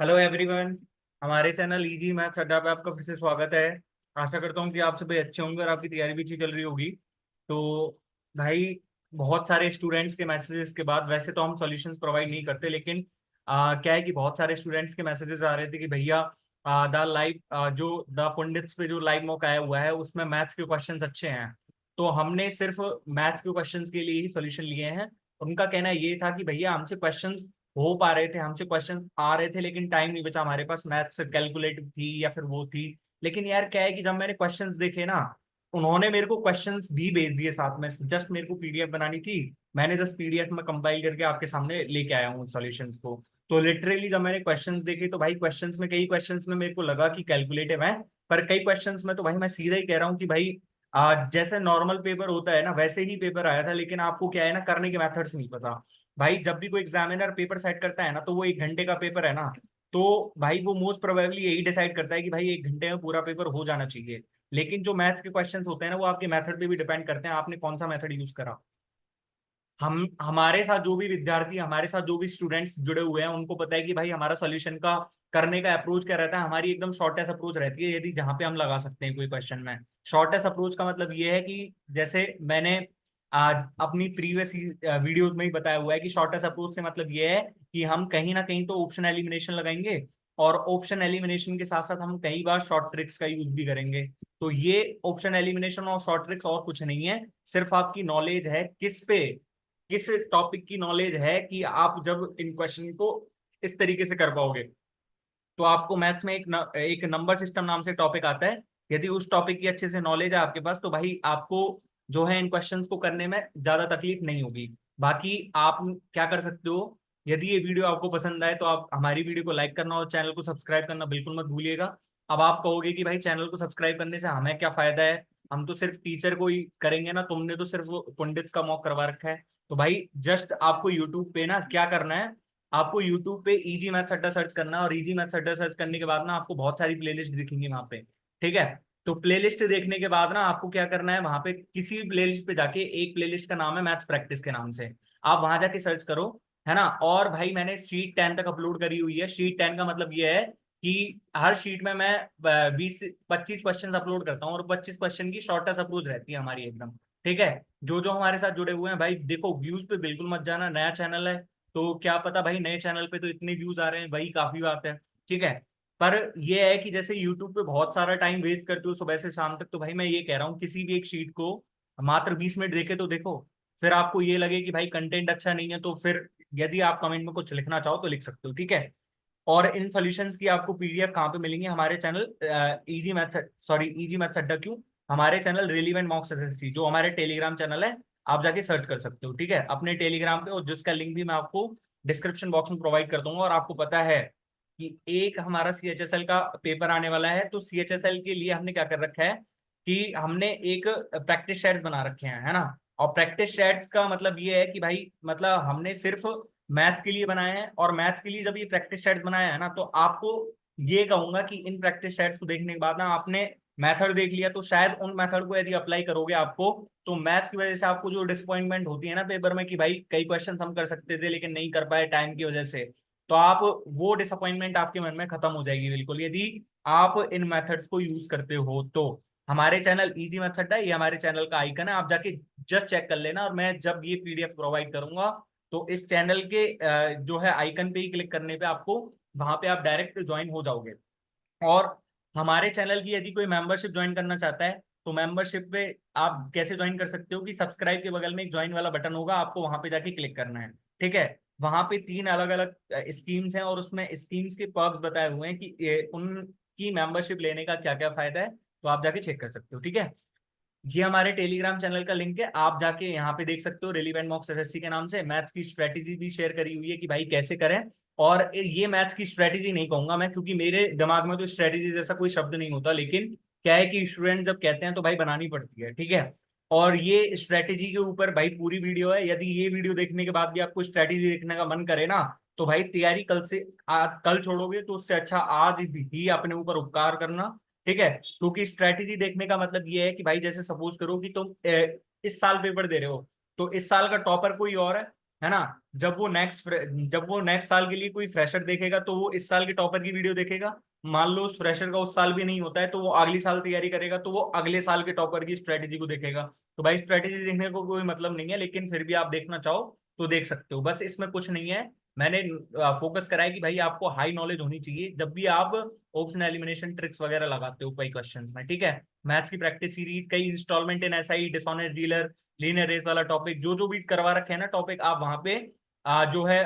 Hello everyone. हमारे channel easy maths अड्डा पे आपका फिर से स्वागत है। आशा करता हूँ कि आप सभी अच्छे होंगे और आपकी तैयारी भी अच्छी चल रही होगी। तो भाई, बहुत सारे स्टूडेंट्स के मैसेजेस के बाद वैसे तो हम सॉल्यूशंस प्रोवाइड नहीं करते, लेकिन क्या है कि बहुत सारे स्टूडेंट्स के मैसेजेस आ रहे थे कि भैया द लाइव जो द पंडित्स पे जो लाइव मॉक आया हुआ है उसमें मैथ्स के क्वेश्चंस अच्छे हैं। तो हमने सिर्फ मैथ्स के क्वेश्चंस के लिए ही सॉल्यूशन लिए हैं। उनका कहना ये था कि भैया हमसे क्वेश्चंस हो पा रहे थे, हमसे क्वेश्चन आ रहे थे, लेकिन टाइम नहीं बचा हमारे पास, मैथ्स कैलकुलेटिव थी या फिर वो थी। लेकिन यार क्या है कि जब मैंने क्वेश्चंस देखे ना, उन्होंने मेरे को क्वेश्चंस भी भेज दिए साथ में। जस्ट मेरे को पीडीएफ बनानी थी, मैंने जस्ट पीडीएफ में कंपाइल करके आपके सामने लेके आया हूँ सॉल्यूशंस को। तो लिटरली जब मैंने क्वेश्चंस देखे तो भाई क्वेश्चंस में, कई क्वेश्चंस में मेरे को लगा कि कैलकुलेटिव है, पर कई क्वेश्चंस में तो भाई मैं सीधा ही कह रहा हूँ कि भाई जैसे नॉर्मल पेपर होता है ना वैसे ही पेपर आया था, लेकिन आपको क्या है ना, करने के मेथड्स नहीं पता। भाई जब भी कोई एग्जामिनर पेपर सेट करता है ना, तो वो 1 घंटे का पेपर है ना, तो भाई वो मोस्ट प्रोबेबली यही डिसाइड करता है कि भाई 1 घंटे में पूरा पेपर हो जाना चाहिए। लेकिन जो मैथ्स के क्वेश्चंस होते हैं ना, वो आपके मेथड पे भी डिपेंड करते हैं, आपने कौन सा मेथड यूज करा। हम हमारे साथ जो भी विद्यार्थी, हमारे साथ जो भी स्टूडेंट्स जुड़े हुए हैं, उनको पता है कि भाई हमारा सॉल्यूशन का करने का अप्रोच क्या रहता है। हमारी एकदम शॉर्टेस्ट अप्रोच रहती है, यदि जहां पे हम लगा सकते हैं कोई क्वेश्चन में। शॉर्टेस्ट अप्रोच का मतलब ये है कि जैसे मैंने आज अपनी प्रीवियस वीडियोस में ही बताया हुआ है कि शॉर्टेस्ट अप्रोच से मतलब ये है कि हम कहीं ना कहीं तो ऑप्शन एलिमिनेशन लगाएंगे, और ऑप्शन एलिमिनेशन के साथ साथ हम कई बार शॉर्ट ट्रिक्स का यूज भी करेंगे। तो ये ऑप्शन एलिमिनेशन और शॉर्ट ट्रिक्स और कुछ नहीं है, सिर्फ आपकी नॉलेज है किस पे, किस टॉपिक की नॉलेज है कि आप जब इन क्वेश्चन को इस तरीके से कर पाओगे। तो आपको मैथ्स में एक नंबर सिस्टम नाम से टॉपिक आता है। यदि उस टॉपिक की अच्छे से नॉलेज है आपके पास, तो भाई आपको जो है इन क्वेश्चंस को करने में ज्यादा तकलीफ नहीं होगी। बाकी आप क्या कर सकते हो, यदि ये वीडियो आपको पसंद आए तो आप हमारी वीडियो को लाइक करना और चैनल को सब्सक्राइब करना बिल्कुल मत भूलिएगा। अब आप कहोगे कि भाई चैनल को सब्सक्राइब करने से हमें क्या फायदा है, हम तो सिर्फ टीचर को ही करेंगे ना, तुमने तो सिर्फ पंडित का मॉक करवा रखा है। तो भाई जस्ट आपको यूट्यूब पे ना क्या करना है, आपको यूट्यूब पे इजी मैथ्स अड्डा सर्च करना है, और इजी मैथ्स अड्डा सर्च करने के बाद ना आपको बहुत सारी प्लेलिस्ट दिखेंगी वहां पे। ठीक है। तो प्लेलिस्ट देखने के बाद ना आपको क्या करना है, वहां पे किसी भी प्लेलिस्ट पे जाके, एक प्लेलिस्ट का नाम है मैथ्स प्रैक्टिस के नाम से, आप वहां जाके सर्च करो, है ना। और भाई मैंने शीट 10 तक अपलोड करी हुई है। शीट 10 का मतलब ये है कि हर शीट में मैं 20 से 25 क्वेश्चन अपलोड करता हूँ, और 25 क्वेश्चन की शॉर्टेस्ट अप्रोच रहती है हमारी एकदम। ठीक है। जो जो हमारे साथ जुड़े हुए हैं भाई, देखो व्यूज पे बिल्कुल मत जाना, नया चैनल है, तो क्या पता भाई नए चैनल पे तो इतने व्यूज आ रहे हैं, वही काफी बात है। ठीक है। पर ये है कि जैसे यूट्यूब पे बहुत सारा टाइम वेस्ट करते हो सुबह से शाम तक, तो भाई मैं ये कह रहा हूँ किसी भी एक शीट को मात्र 20 मिनट देखे तो देखो। फिर आपको ये लगे कि भाई कंटेंट अच्छा नहीं है, तो फिर यदि आप कमेंट में कुछ लिखना चाहो तो लिख सकते हो। ठीक है। और इन सॉल्यूशंस की आपको पीडीएफ कहाँ पे मिलेंगी, हमारे channel easy method, sorry easy maths अड्डा क्यों, हमारे चैनल रिलीवेंट मॉक्स एसएससी, जो हमारे टेलीग्राम चैनल है, आप जाके सर्च कर सकते हो। ठीक है, अपने टेलीग्राम पे, और जिसका लिंक भी मैं आपको डिस्क्रिप्शन बॉक्स में प्रोवाइड कर दूंगा। और आपको पता है कि एक हमारा सीएचएसएल का पेपर आने वाला है, तो सीएचएसएल के लिए हमने क्या कर रखा है कि हमने एक प्रैक्टिस शेट्स बना रखे हैं, है ना। और प्रैक्टिस शेट्स का मतलब ये है कि भाई मतलब हमने सिर्फ मैथ्स के लिए बनाए हैं, और मैथ्स के लिए जब ये प्रैक्टिस सेट्स बनाया है ना, तो आपको ये कहूंगा कि इन प्रैक्टिस सेट्स को देखने के बाद ना, आपने मेथड देख लिया, तो शायद उन मेथड को यदि अप्लाई करोगे आपको, तो मैथ्स की वजह से आपको जो डिसअपॉइंटमेंट होती है ना पेपर में कि भाई कई क्वेश्चन हम कर सकते थे लेकिन नहीं कर पाए टाइम की वजह से, तो आप वो डिसअपॉइंटमेंट आपके मन में खत्म हो जाएगी बिल्कुल, यदि आप इन मेथड्स को यूज करते हो तो। हमारे चैनल इजी मेथड है, ये हमारे चैनल का आइकन है, आप जाके जस्ट चेक कर लेना। और मैं जब ये पीडीएफ प्रोवाइड करूंगा, तो इस चैनल के जो है आइकन पे ही क्लिक करने पे आपको, वहां पे आप डायरेक्ट ज्वाइन हो जाओगे। और हमारे चैनल की यदि कोई मेंबरशिप ज्वाइन करना चाहता है, तो मेंबरशिप पे आप कैसे ज्वाइन कर सकते हो कि सब्सक्राइब के बगल में एक ज्वाइन वाला बटन होगा, आपको वहां पे जाके क्लिक करना है। ठीक है। वहां पे 3 अलग अलग स्कीम्स हैं, और उसमें स्कीम्स के पर्क्स बताए हुए हैं कि उनकी मेंबरशिप लेने का क्या क्या फायदा है, तो आप जाके चेक कर सकते हो। ठीक है। ये हमारे टेलीग्राम चैनल का लिंक है, आप जाके यहाँ पे देख सकते हो, रिलीवेंट मॉक्स एसएससी के नाम से मैथ्स की स्ट्रेटेजी भी शेयर करी हुई है कि भाई कैसे करें। और ये मैथ्स की स्ट्रेटेजी नहीं कहूंगा मैं, क्योंकि मेरे दिमाग में तो स्ट्रेटेजी जैसा कोई शब्द नहीं होता, लेकिन क्या है कि स्टूडेंट जब कहते हैं तो भाई बनानी पड़ती है। ठीक है। और ये स्ट्रेटेजी के ऊपर भाई पूरी वीडियो है, यदि ये वीडियो देखने के बाद भी आपको स्ट्रेटेजी देखने का मन करे ना, तो भाई तैयारी कल से कल छोड़ोगे तो उससे अच्छा आज ही अपने ऊपर उपकार करना। ठीक है। क्योंकि स्ट्रेटेजी देखने का मतलब ये है कि भाई जैसे सपोज करो कि तुम इस साल पेपर दे रहे हो, तो इस साल का टॉपर कोई और है, है ना। जब वो नेक्स्ट साल के लिए कोई फ्रेशर देखेगा तो वो इस साल के टॉपर की वीडियो देखेगा। मान लो उस फ्रेशर का उस साल भी नहीं होता है तो वो अगली साल तैयारी करेगा तो वो अगले साल के टॉपर की स्ट्रेटेजी को देखेगा। तो भाई स्ट्रेटेजी देखने को कोई मतलब नहीं है, लेकिन फिर भी आप देखना चाहो तो देख सकते हो, बस इसमें कुछ नहीं है। मैंने फोकस करा है कि भाई आपको हाई नॉलेज होनी चाहिए जब भी आप ऑप्शन एलिमिनेशन ट्रिक्स वगैरह लगाते हो कई क्वेश्चंस में, ठीक है। मैथ्स की प्रैक्टिस सीरीज, कई instalment in SI, dishonest dealer, linear race वाला टॉपिक, जो जो भी करवा रखे हैं ना टॉपिक, आप वहां पे जो है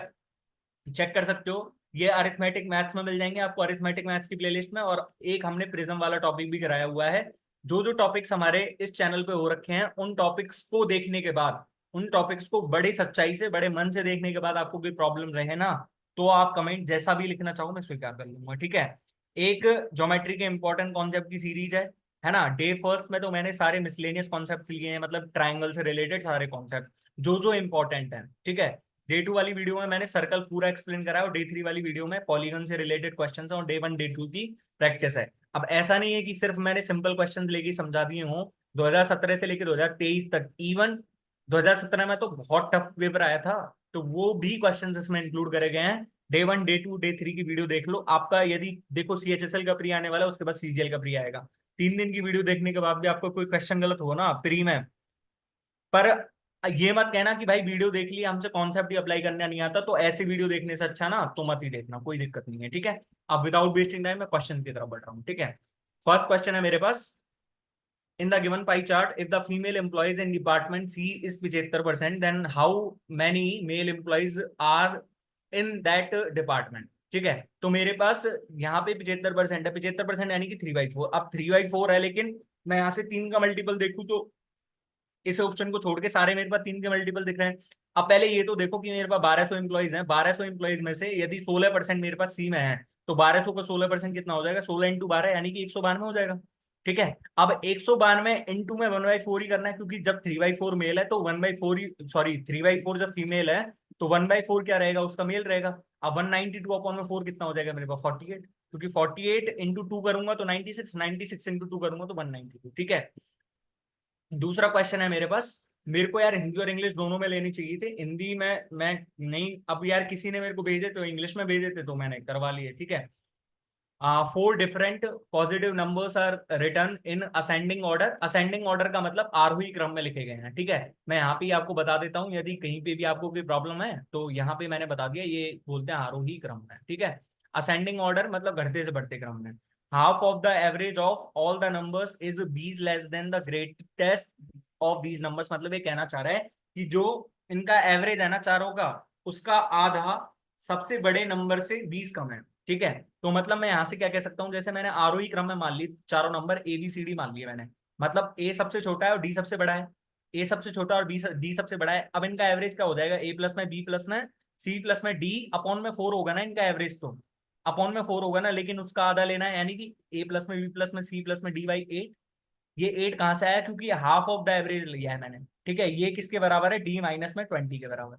चेक कर सकते हो। ये अरिथमेटिक मैथ्स में मिल जाएंगे आपको, अरिथमेटिक मैथ्स की प्लेलिस्ट में। और एक हमने प्रिज्म वाला टॉपिक भी कराया हुआ है। जो जो टॉपिक्स हमारे इस चैनल पे हो रखे हैं उन टॉपिक्स को देखने के बाद, उन टॉपिक्स को बड़ी सच्चाई से, बड़े मन से देखने के बाद आपको कोई प्रॉब्लम रहे ना, तो आप कमेंट जैसा भी लिखना चाहो मैं स्वीकार कर लूंगा, ठीक है। एक ज्योमेट्री के इंपॉर्टेंट कॉन्सेप्ट की सीरीज है ना। डे फर्स्ट में तो मैंने सारे मिसलेनियस कॉन्सेप्ट लिए हैं, मतलब ट्राइंगल से रिलेटेड सारे कॉन्सेप्ट जो जो इंपॉर्टेंट है, ठीक है। डे टू वाली वीडियो में मैंने सर्कल पूरा एक्सप्लेन करा है, और डे थ्री वाली वीडियो में पॉलीगन से रिलेटेड क्वेश्चंस है, और डे वन डे टू की प्रैक्टिस है। अब ऐसा नहीं है कि सिर्फ मैंने सिंपल क्वेश्चंस लेके समझा दिए हों। 2017 से लेकर 2023 तक, इवन 2017 में तो बहुत टफ पेपर आया था, तो वो भी क्वेश्चंस इसमें इंक्लूड करे गए हैं। Day one day two day three की वीडियो देख लो। आपका यदि देखो सीएचएसएल का प्री आने वाला है, उसके बाद सीजीएल का प्री आएगा। 3 दिन की वीडियो देखने के बाद भी आपको कोई क्वेश्चन गलत हो ना प्री में, पर ये मत कहना कि भाई वीडियो देख लिया हमसे कॉन्सेप्ट ही अप्लाई करना नहीं आता, तो ऐसे वीडियो देखने से अच्छा ना तो मत ही देखना, कोई दिक्कत नहीं है, ठीक है। अब विदाउट वेस्टिंग टाइम मैं क्वेश्चन की तरफ बढ़ रहा हूँ, ठीक है। फर्स्ट क्वेश्चन है मेरे पास। In the given pie chart, if the female employees in department C is 75%, then how many male employees are in that department? ठीक है, तो मेरे पास यहाँ पे 75% है, 75% यानी कि 3/4। अब 3/4 है, लेकिन मैं यहाँ से 3 का मल्टीपल देखूँ तो इस ऑप्शन को छोड़ के सारे मेरे पास 3 के मल्टीपल दिख रहे हैं। अब पहले ये तो देखो कि मेरे पास 1200 इंप्लॉइज हैं, 1200 इंप्लॉइज में से यदि 16% मेरे पास सी में है, तो 1200 का 16% कितना हो जाएगा, 16 × 12 यानी कि 192 हो जाएगा, ठीक है। अब 192 इंटू में 1/4 ही करना है, क्योंकि जब 3/4 मेल है तो 1/4 ही, सॉरी 3/4 जब फीमेल है तो 1/4 क्या रहेगा, उसका मेल रहेगा। अब 192/4 कितना हो जाएगा मेरे पास, 48, क्योंकि 48 इंटू 2 करूंगा तो 96, 96 इंटू 2 करूंगा तो 192, ठीक है। दूसरा क्वेश्चन है मेरे पास। मेरे को यार हिंदी और इंग्लिश दोनों में लेनी चाहिए थी, हिंदी में मैं नहीं, अब यार किसी ने मेरे को भेजे तो इंग्लिश में भेजे थे तो मैंने करवा लिए, ठीक है। 4 different positive numbers are written in ascending order. Ascending order का मतलब आरोही क्रम में लिखे गए हैं, ठीक है। मैं यहाँ पे आपको बता देता हूँ, यदि कहीं पे भी आपको कोई प्रॉब्लम है तो यहाँ पे मैंने बता दिया, ये बोलते हैं आरोही क्रम में, ठीक है। असेंडिंग ऑर्डर मतलब घटते से बढ़ते क्रम में। Half of the average of all the numbers is 20 less than the greatest of these numbers. मतलब ये कहना चाह रहा है कि जो इनका एवरेज है ना चारों का, उसका आधा सबसे बड़े नंबर से 20 कम है, ठीक है। तो मतलब मैं यहां से क्या कह सकता हूँ, जैसे मैंने आरोही क्रम में मान ली चारों number A B C D मान लिए मैंने, मतलब ए सबसे छोटा है और डी सबसे बड़ा है, ए सबसे छोटा और बी डी सबसे बड़ा है। अब इनका एवरेज क्या हो जाएगा, ए प्लस में बी प्लस में सी प्लस में डी अपॉन में 4 होगा ना इनका एवरेज, तो अपॉन में 4 होगा ना, लेकिन उसका आधा लेना है, यानी कि ए प्लस में बी प्लस में सी प्लस में डी बाई 8। ये 8 कहाँ से आया, क्योंकि हाफ ऑफ द एवरेज लिया है मैंने, ठीक है। ये किसके बराबर है, डी माइनस में 20 के बराबर,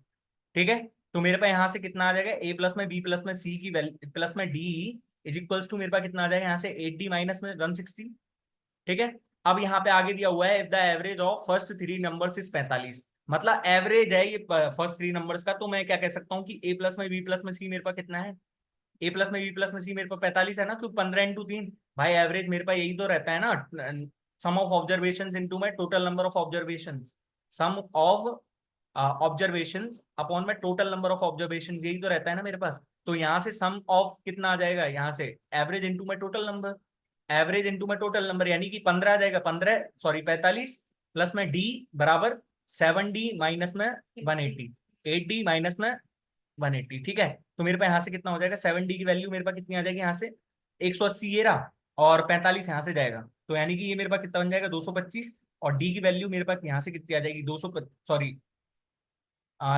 ठीक है। तो मेरे पास यहाँ से कितना आ जाएगा, ए प्लस में बी प्लस में सी की वैल्यू प्लस में डी इज इक्वल्स टू, मेरे पास कितना आ जाएगा यहाँ से 80 माइनस में 160, ठीक है। अब यहाँ पे आगे दिया हुआ है if the average of first 3 numbers is 45, मतलब एवरेज है ये फर्स्ट 3 नंबर्स का। तो मैं क्या कह सकता हूँ कि ए प्लस में बी प्लस में सी मेरे पास कितना है, ए प्लस में बी प्लस में सी मेरे पास 45 है ना, तो 15 × 3 भाई एवरेज मेरे पास यही तो रहता है ना, सम ऑफ ऑब्जर्वेशन इनटू में total number of observation, sum of observation upon में टोटल नंबर ऑफ ऑब्जर्वेशन, यही तो रहता है ना मेरे पास। तो यहाँ से सम ऑफ कितना आ जाएगा, यहाँ से एवरेज इंटू में टोटल नंबर, एवरेज इंटू में टोटल नंबर, यानी कि 15 आ जाएगा, 15 सॉरी 45 प्लस में डी बराबर 7D माइनस में 180, 8D माइनस में 180, ठीक है। तो मेरे पास यहाँ से कितना हो जाएगा, 7D की वैल्यू मेरे पास कितनी आ जाएगी यहाँ से 180 ये रहा, और 45 यहाँ से जाएगा, तो यानी कि ये मेरे पास कितना बन जाएगा 225। और डी की वैल्यू मेरे पास यहाँ से कितनी आ जाएगी 200, सॉरी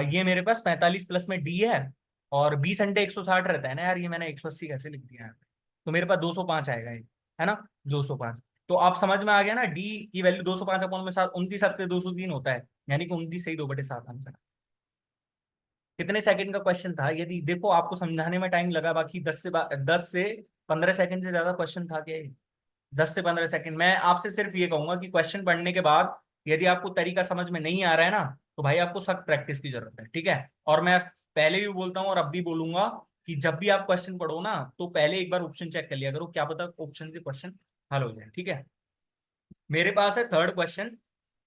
ये मेरे पास 45 प्लस में डी है, और 20 अंडे 160 रहता है ना यार, ये मैंने 180 कैसे लिख दिया है, तो मेरे पास 205 आएगा ये, है ना 205। तो आप समझ में आ गया ना, डी की वैल्यू 205 अपॉन में 7, 29 7 203 होता है, यानी कि 29 सही 2/7 आंसर। कितने सेकंड का क्वेश्चन था, यदि देखो आपको समझाने में टाइम लगा, बाकी 10 से 15 सेकंड से ज्यादा क्वेश्चन था क्या ये? 10 से 15 सेकंड। मैं आपसे सिर्फ ये कहूंगा कि क्वेश्चन पढ़ने के बाद यदि आपको तरीका समझ में नहीं आ रहा है ना, तो भाई आपको सख्त प्रैक्टिस की जरूरत है, ठीक है। और मैं पहले भी बोलता हूँ और अब भी बोलूंगा कि जब भी आप क्वेश्चन पढ़ो ना, तो पहले एक बार ऑप्शन चेक कर लिया करो, क्या पता ऑप्शन से क्वेश्चन हल हो जाए, ठीक है। मेरे पास है third question.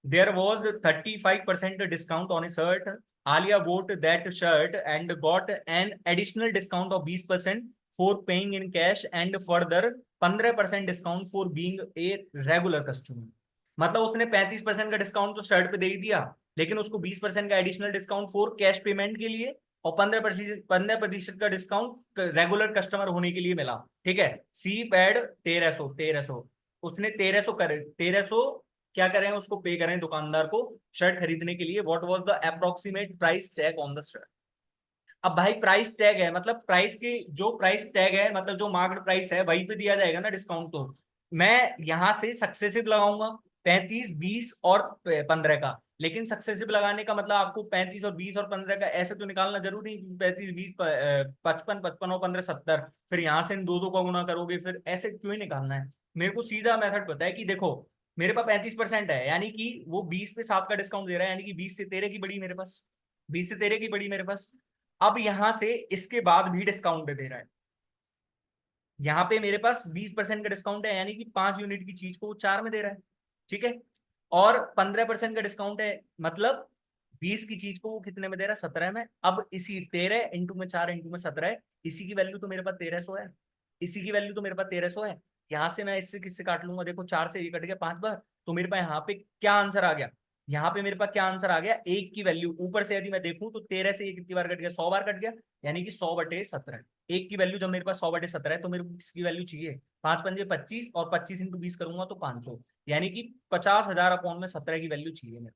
There was 35% discount on a shirt. Alia bought that shirt and got an additional discount of 20% for paying in cash and further 15% discount for being a regular customer. मतलब उसने 35% का डिस्काउंट तो शर्ट पे दे ही दिया, लेकिन उसको 20% का additional discount for cash payment के लिए और 15% का डिस्काउंट रेगुलर कस्टमर होने के लिए मिला, ठीक है। सी पैड 1300 उसने 1300 करे, 1300 क्या करें उसको पे करें दुकानदार को शर्ट खरीदने के लिए। What was the approximate price tag on the shirt. अब भाई प्राइस टैग है, मतलब प्राइस के जो प्राइस टैग है, मतलब जो मार्केट प्राइस है वहीं पे दिया जाएगा ना डिस्काउंट। तो मैं यहां से सक्सेसिव लगाऊंगा 35, 20 और 15 का। लेकिन सक्सेसिव लगाने का मतलब आपको 35 और 20 और 15 का ऐसे तो निकालना जरूरी नहीं, 35, 20, 55, 55 और 15, 70, फिर यहां से इन दो दो का गुना करोगे, फिर ऐसे क्यों ही निकालना है। मेरे को सीधा मेथड पता है कि देखो मेरे पास 35% है, यानी कि वो 20 पे 7 का डिस्काउंट दे रहा है, यानी कि 20 से 13 की बड़ी मेरे पास, 20 से 13 की बड़ी मेरे पास। अब यहां से इसके बाद भी डिस्काउंट दे रहा है, यहाँ पे मेरे पास 20% का डिस्काउंट है, यानी कि 5 यूनिट की चीज को वो 4 में दे रहा है, ठीक है। और 15% का डिस्काउंट है, मतलब 20 की चीज को वो कितने में दे रहा है, 17 में। अब इसी 13 इंटू में 4 इंटू में 17 है, इसी की वैल्यू तो मेरे पास 1300 है, इसी की वैल्यू तो मेरे पास 1300 है। यहाँ से मैं इससे किससे काट लूंगा, देखो 4 से ये कट गया 5 बार, तो मेरे पास यहाँ पे क्या आंसर आ गया, यहाँ पे मेरे पास क्या आंसर आ गया, एक की वैल्यू ऊपर से यदि मैं देखूं तो 13 से ये कितनी बार कट गया, 100 बार कट गया, यानी कि 100/17। एक की वैल्यू जब मेरे पास 100/17 है, तो मेरे को किसकी वैल्यू चाहिए, 5×5 = 25 और 25 इंटू 20 करूंगा तो 500, यानी कि 50,000 अपॉन में 17 की वैल्यू चाहिए मेरे।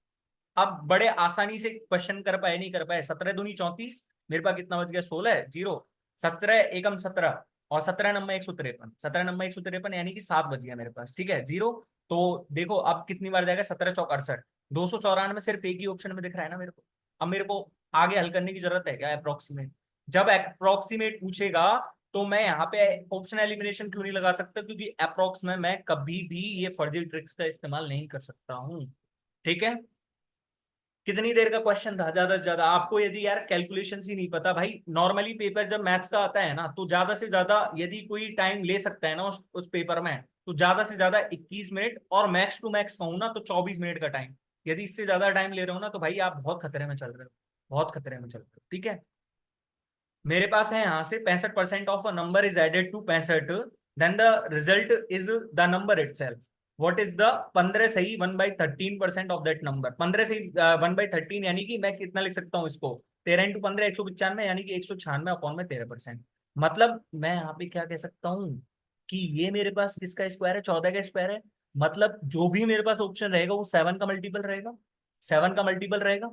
अब बड़े आसानी से क्वेश्चन कर पाए नहीं कर पाए, 17×2 = 34, मेरे पास कितना बच गया, 16 जीरो, 17 एकम 17 और 17 नंबर 153, 17 नंबर 153, यानी कि 7 बच गया मेरे पास, ठीक है, जीरो। तो देखो अब कितनी बार जाएगा, 17×4 = 68, 294 सिर्फ एक ही ऑप्शन में दिख रहा है ना मेरे को। अब मेरे को आगे हल करने की जरूरत है क्या, अप्रोक्सीमेट। जब अप्रोक्सीमेट पूछेगा तो मैं यहाँ पे ऑप्शन एलिमिनेशन क्यों नहीं लगा सकता, क्योंकि अप्रोक्स में मैं कभी भी ये फर्जी ट्रिक्स का इस्तेमाल नहीं कर सकता हूँ, ठीक है। कितनी देर का क्वेश्चन था, ज्यादा से ज्यादा आपको यदि यार कैलकुलेशन ही नहीं पता भाई, नॉर्मली पेपर जब मैथ्स का आता है ना, तो ज्यादा से ज्यादा यदि कोई टाइम ले सकता है ना उस पेपर में, तो ज्यादा से ज्यादा 21 मिनट, और मैक्स टू मैक्स कहूँ ना तो 24 मिनट का टाइम। यदि इससे ज्यादा टाइम ले रहे हो ना, तो भाई आप बहुत खतरे में चल रहे हो, बहुत खतरे में चल रहे हो, ठीक है। मेरे पास है यहाँ से 65% of a number is added to 65, then the result is the number itself. What is the 15 सही 1/13% ऑफ दैट नंबर, 15 सही 1/13, यानी कि मैं कितना लिख सकता हूँ इसको, 13 × 15 195, यानी कि 196 अपॉन में 13%। मतलब मैं यहाँ पे क्या कह सकता हूँ कि ये मेरे पास किसका स्क्वायर है, 14 का स्क्वायर है। मतलब जो भी मेरे पास ऑप्शन रहेगा वो 7 का मल्टीपल रहेगा, 7 का मल्टीपल रहेगा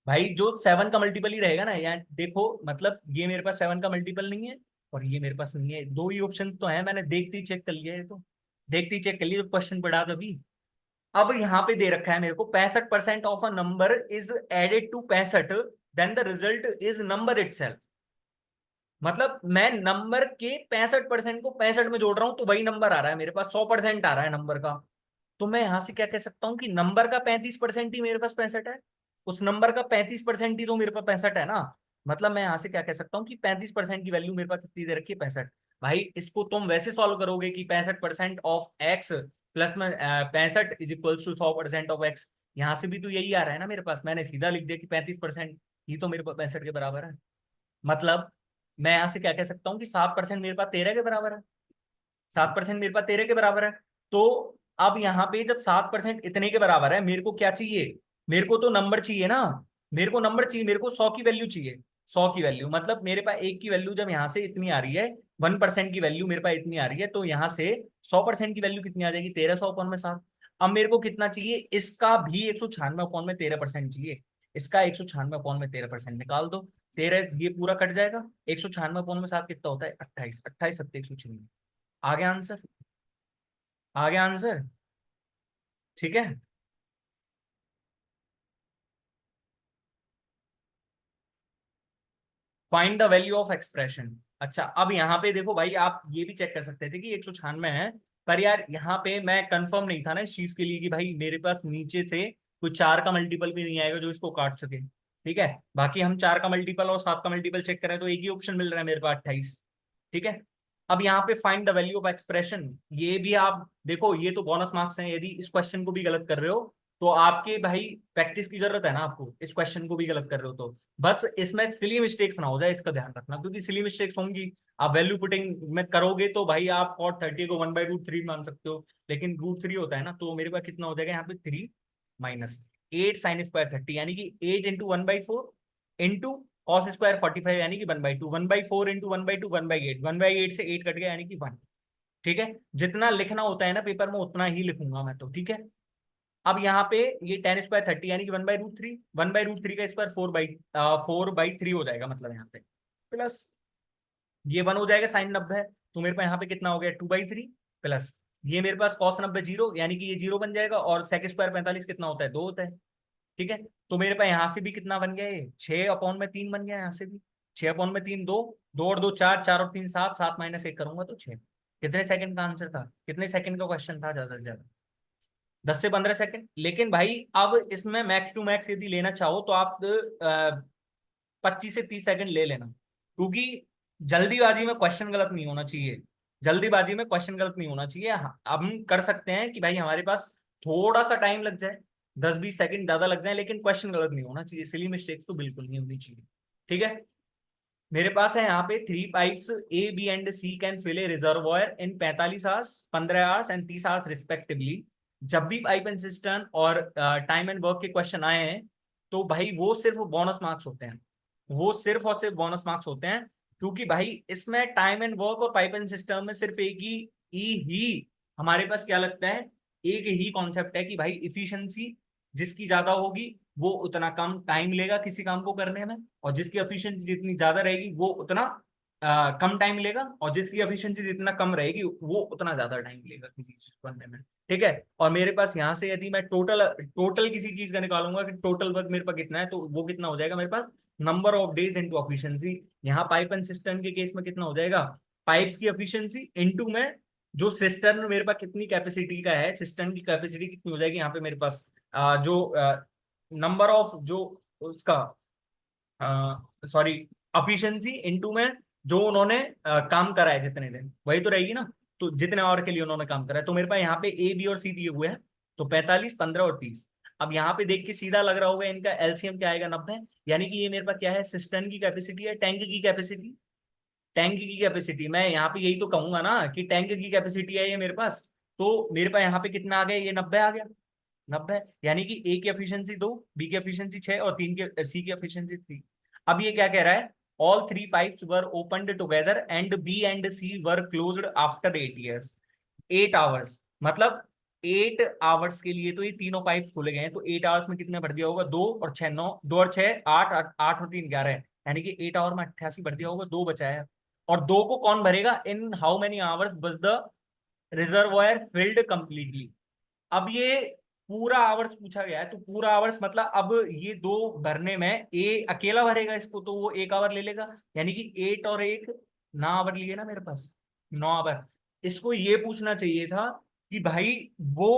भाई, जो 7 का मल्टीपल ही रहेगा ना यार। देखो मतलब ये मेरे पास 7 का मल्टीपल नहीं है, और ये मेरे पास नहीं है, दो ही ऑप्शन तो है, मैंने देखते ही चेक कर लिया है, तो देखते ही चेक कर लिया, तो क्वेश्चन पढ़ा तभी। अब यहाँ पे दे रखा है मेरे को 65% of a number is added to 65, then the result is number itself. मतलब मैं नंबर के 65% को 65 में जोड़ रहा हूं, तो वही नंबर आ रहा है मेरे पास, 100% आ रहा है नंबर का। तो मैं यहां से क्या कह सकता हूँ कि नंबर का 35% ही मेरे पास 65 है, उस नंबर का 35% ही तो मेरे पास 65 है ना। मतलब मैं यहां से क्या कह सकता हूँ कि 35% की वैल्यू मेरे पास कितनी दे रखी है, 65। भाई इसको तुम वैसे सॉल्व करोगे कि 65% ऑफ एक्स प्लस में 65 = 100% ऑफ एक्स, यहाँ से भी तो यही आ रहा है ना मेरे पास, मैंने सीधा लिख दिया कि 35% ही तो मेरे पास 65 के बराबर है। मतलब मैं यहां से क्या कह सकता हूँ कि 7% मेरे पास 13 के बराबर है, 7% मेरे पास 13 के बराबर है। तो अब यहाँ पे जब 7% इतने के बराबर है, मेरे को क्या चाहिए, मेरे को तो नंबर चाहिए ना, मेरे को नंबर चाहिए, मेरे को 100 की वैल्यू चाहिए, 100 की वैल्यू। मतलब मेरे पास एक की वैल्यू जब यहाँ से इतनी आ रही है, 1% की वैल्यू मेरे पास इतनी आ रही है, तो यहाँ से 100% की वैल्यू कितनी आ जाएगी, 1300/7। अब मेरे को कितना चाहिए, इसका भी 196/13% चाहिए, इसका 196/13% निकाल दो, 13 ये पूरा कट जाएगा, 196/7 कितना होता है, 28, 28 + 7 = 196। आ गया आंसर, आ गया आंसर, ठीक है। Find the value of expression. अच्छा अब यहाँ पे देखो भाई, आप ये भी चेक कर सकते थे कि 196 है, पर यार यहाँ पे मैं कंफर्म नहीं था ना इस चीज के लिए कि भाई मेरे पास नीचे से कोई 4 का मल्टीपल भी नहीं आएगा जो इसको काट सके। ठीक है, बाकी हम 4 का मल्टीपल और 7 का मल्टीपल चेक करें तो एक ही ऑप्शन मिल रहा है मेरे पास 28। ठीक है, अब यहाँ पे find the value of expression, ये भी आप देखो, ये तो बोनस मार्क्स हैं, यदि इस क्वेश्चन को भी गलत कर रहे हो तो आपके भाई प्रैक्टिस की जरूरत है ना आपको, इस क्वेश्चन को भी गलत कर रहे हो तो बस इसमें सिली मिस्टेक्स ना हो जाए, इसका ध्यान रखना, क्योंकि सिली मिस्टेक्स होंगी। आप वैल्यू पुटिंग में करोगे तो भाई आप कॉट 30 को 1/√3 मान सकते हो, लेकिन √3 होता है ना, तो मेरे पास कितना हो जाएगा यहाँ पे 3 माइनस 8 sin² 30, यानी कि 8 इंटू 1/4 इंटू cos² 45, यानी कि 1/2, 1/4 इंटू 1/2 1/8, 1/8 से 8 कट गया यानी कि 1। ठीक है, जितना लिखना होता है ना पेपर में उतना ही लिखूंगा मैं तो। ठीक है, अब यहाँ पे ये 10² 30 यानी कि 1/√3, 1/√3 का स्क्वायर 4/3 हो जाएगा, मतलब यहाँ पे प्लस ये 1 हो जाएगा sin 90, तो मेरे पास यहाँ पे कितना हो गया 2/3 प्लस ये मेरे पास cos 90 0, यानी कि ये 0 बन जाएगा, और sec² 45 कितना होता है 2 होता है। ठीक है, तो मेरे पास यहाँ से भी कितना बन गया, ये 6/3 बन गया, यहाँ से भी 6/3, 2 2 और 2 4, 4 और 3 7, 7 माइनस 1 करूंगा तो 6। कितने सेकंड का आंसर था, कितने सेकंड का क्वेश्चन था, ज्यादा से ज्यादा 10 से 15 सेकंड। लेकिन भाई अब इसमें मैक्स टू मैक्स यदि लेना चाहो तो आप 25 से 30 सेकंड ले लेना, क्योंकि जल्दीबाजी में क्वेश्चन गलत नहीं होना चाहिए, जल्दीबाजी में क्वेश्चन गलत नहीं होना चाहिए। अब हम कर सकते हैं कि भाई हमारे पास थोड़ा सा टाइम लग जाए, 10-20 सेकंड ज्यादा लग जाए, लेकिन क्वेश्चन गलत नहीं होना चाहिए, सिली मिस्टेक्स तो बिल्कुल नहीं होनी चाहिए। ठीक है, मेरे पास है यहाँ पे 3 pipes A B and C can fill a reservoir in 45 hours, 15 hours एंड 30 आवर्स रिस्पेक्टिवली। जब भी पाइप एंड सिस्टम और टाइम एंड वर्क के क्वेश्चन आए हैं तो भाई वो सिर्फ बोनस मार्क्स होते हैं, वो सिर्फ और सिर्फ बोनस मार्क्स होते हैं, क्योंकि भाई इसमें टाइम एंड वर्क और पाइप एंड सिस्टम में सिर्फ एक ही हमारे पास क्या लगता है, एक ही कॉन्सेप्ट है कि भाई इफिशियंसी जिसकी ज्यादा होगी वो उतना कम टाइम लेगा किसी काम को करने में, और जिसकी एफिशिएंसी जितनी ज्यादा रहेगी वो उतना कम टाइम लेगा, और जिसकी एफिशिएंसी जितना कम रहेगी वो उतना ज्यादा टाइम लेगा किसी चीज बनने में। ठीक है, और मेरे पास यहाँ से यदि मैं टोटल टोटल किसी चीज का निकालूंगा कि टोटल वर्क मेरे पास कितना है, तो वो कितना हो जाएगा मेरे पास number of days into efficiency. यहाँ पाइप एंड सिस्टम के केस में कितना हो जाएगा, पाइप्स की एफिशिएंसी इंटू में जो सिस्टम मेरे पास कितनी कैपेसिटी का है, सिस्टम की कैपेसिटी कितनी हो जाएगी यहाँ पे मेरे पास जो नंबर ऑफ जो उसका सॉरी एफिशिएंसी इनटू में जो उन्होंने काम करा है जितने दिन, वही तो रहेगी ना, तो जितने आवर के लिए उन्होंने काम करा है, तो मेरे पास यहाँ पे ए बी और सी दिए हुए हैं, तो 45 15 और 30। अब यहाँ पे देख के सीधा लग रहा होगा इनका एलसीएम क्या आएगा 90, यानी कि ये मेरे पास क्या है, सिस्टम की कैपेसिटी है, टैंक की कैपेसिटी, टैंक की कैपेसिटी मैं यहाँ पे यही तो कहूंगा ना कि टैंक की कैपेसिटी है ये मेरे पास, तो मेरे पास यहाँ पे कितना आ गया, ये 90 आ गया, 90, यानी कि ए की एफिशिएंसी 2, बी की एफिशिएंसी 6 और 3 के सी की एफिशिएंसी 3। अब ये क्या कह रहा है, all 3 pipes were opened together and B and C were closed after 8 years, 8 hours, मतलब 8 आवर्स के लिए तो ये तीनों पाइप्स खोले गए हैं, तो 8 आवर्स में कितने भर दिया होगा, 2 और 6 9, 2 और 6 8, 8 और 3 11 है, यानी कि 8 आवर में 88 भर दिया होगा, 2 बचा है। और 2 को कौन भरेगा, in how many hours was the reservoir field completely. अब ये पूरा आवर्स पूछा गया है, तो पूरा आवर्स मतलब अब ये 2 भरने में ए अकेला भरेगा इसको, तो वो 1 आवर ले लेगा, यानी कि 8 और 1 9 आवर लिए ना मेरे पास, 9 आवर। इसको ये पूछना चाहिए था कि भाई वो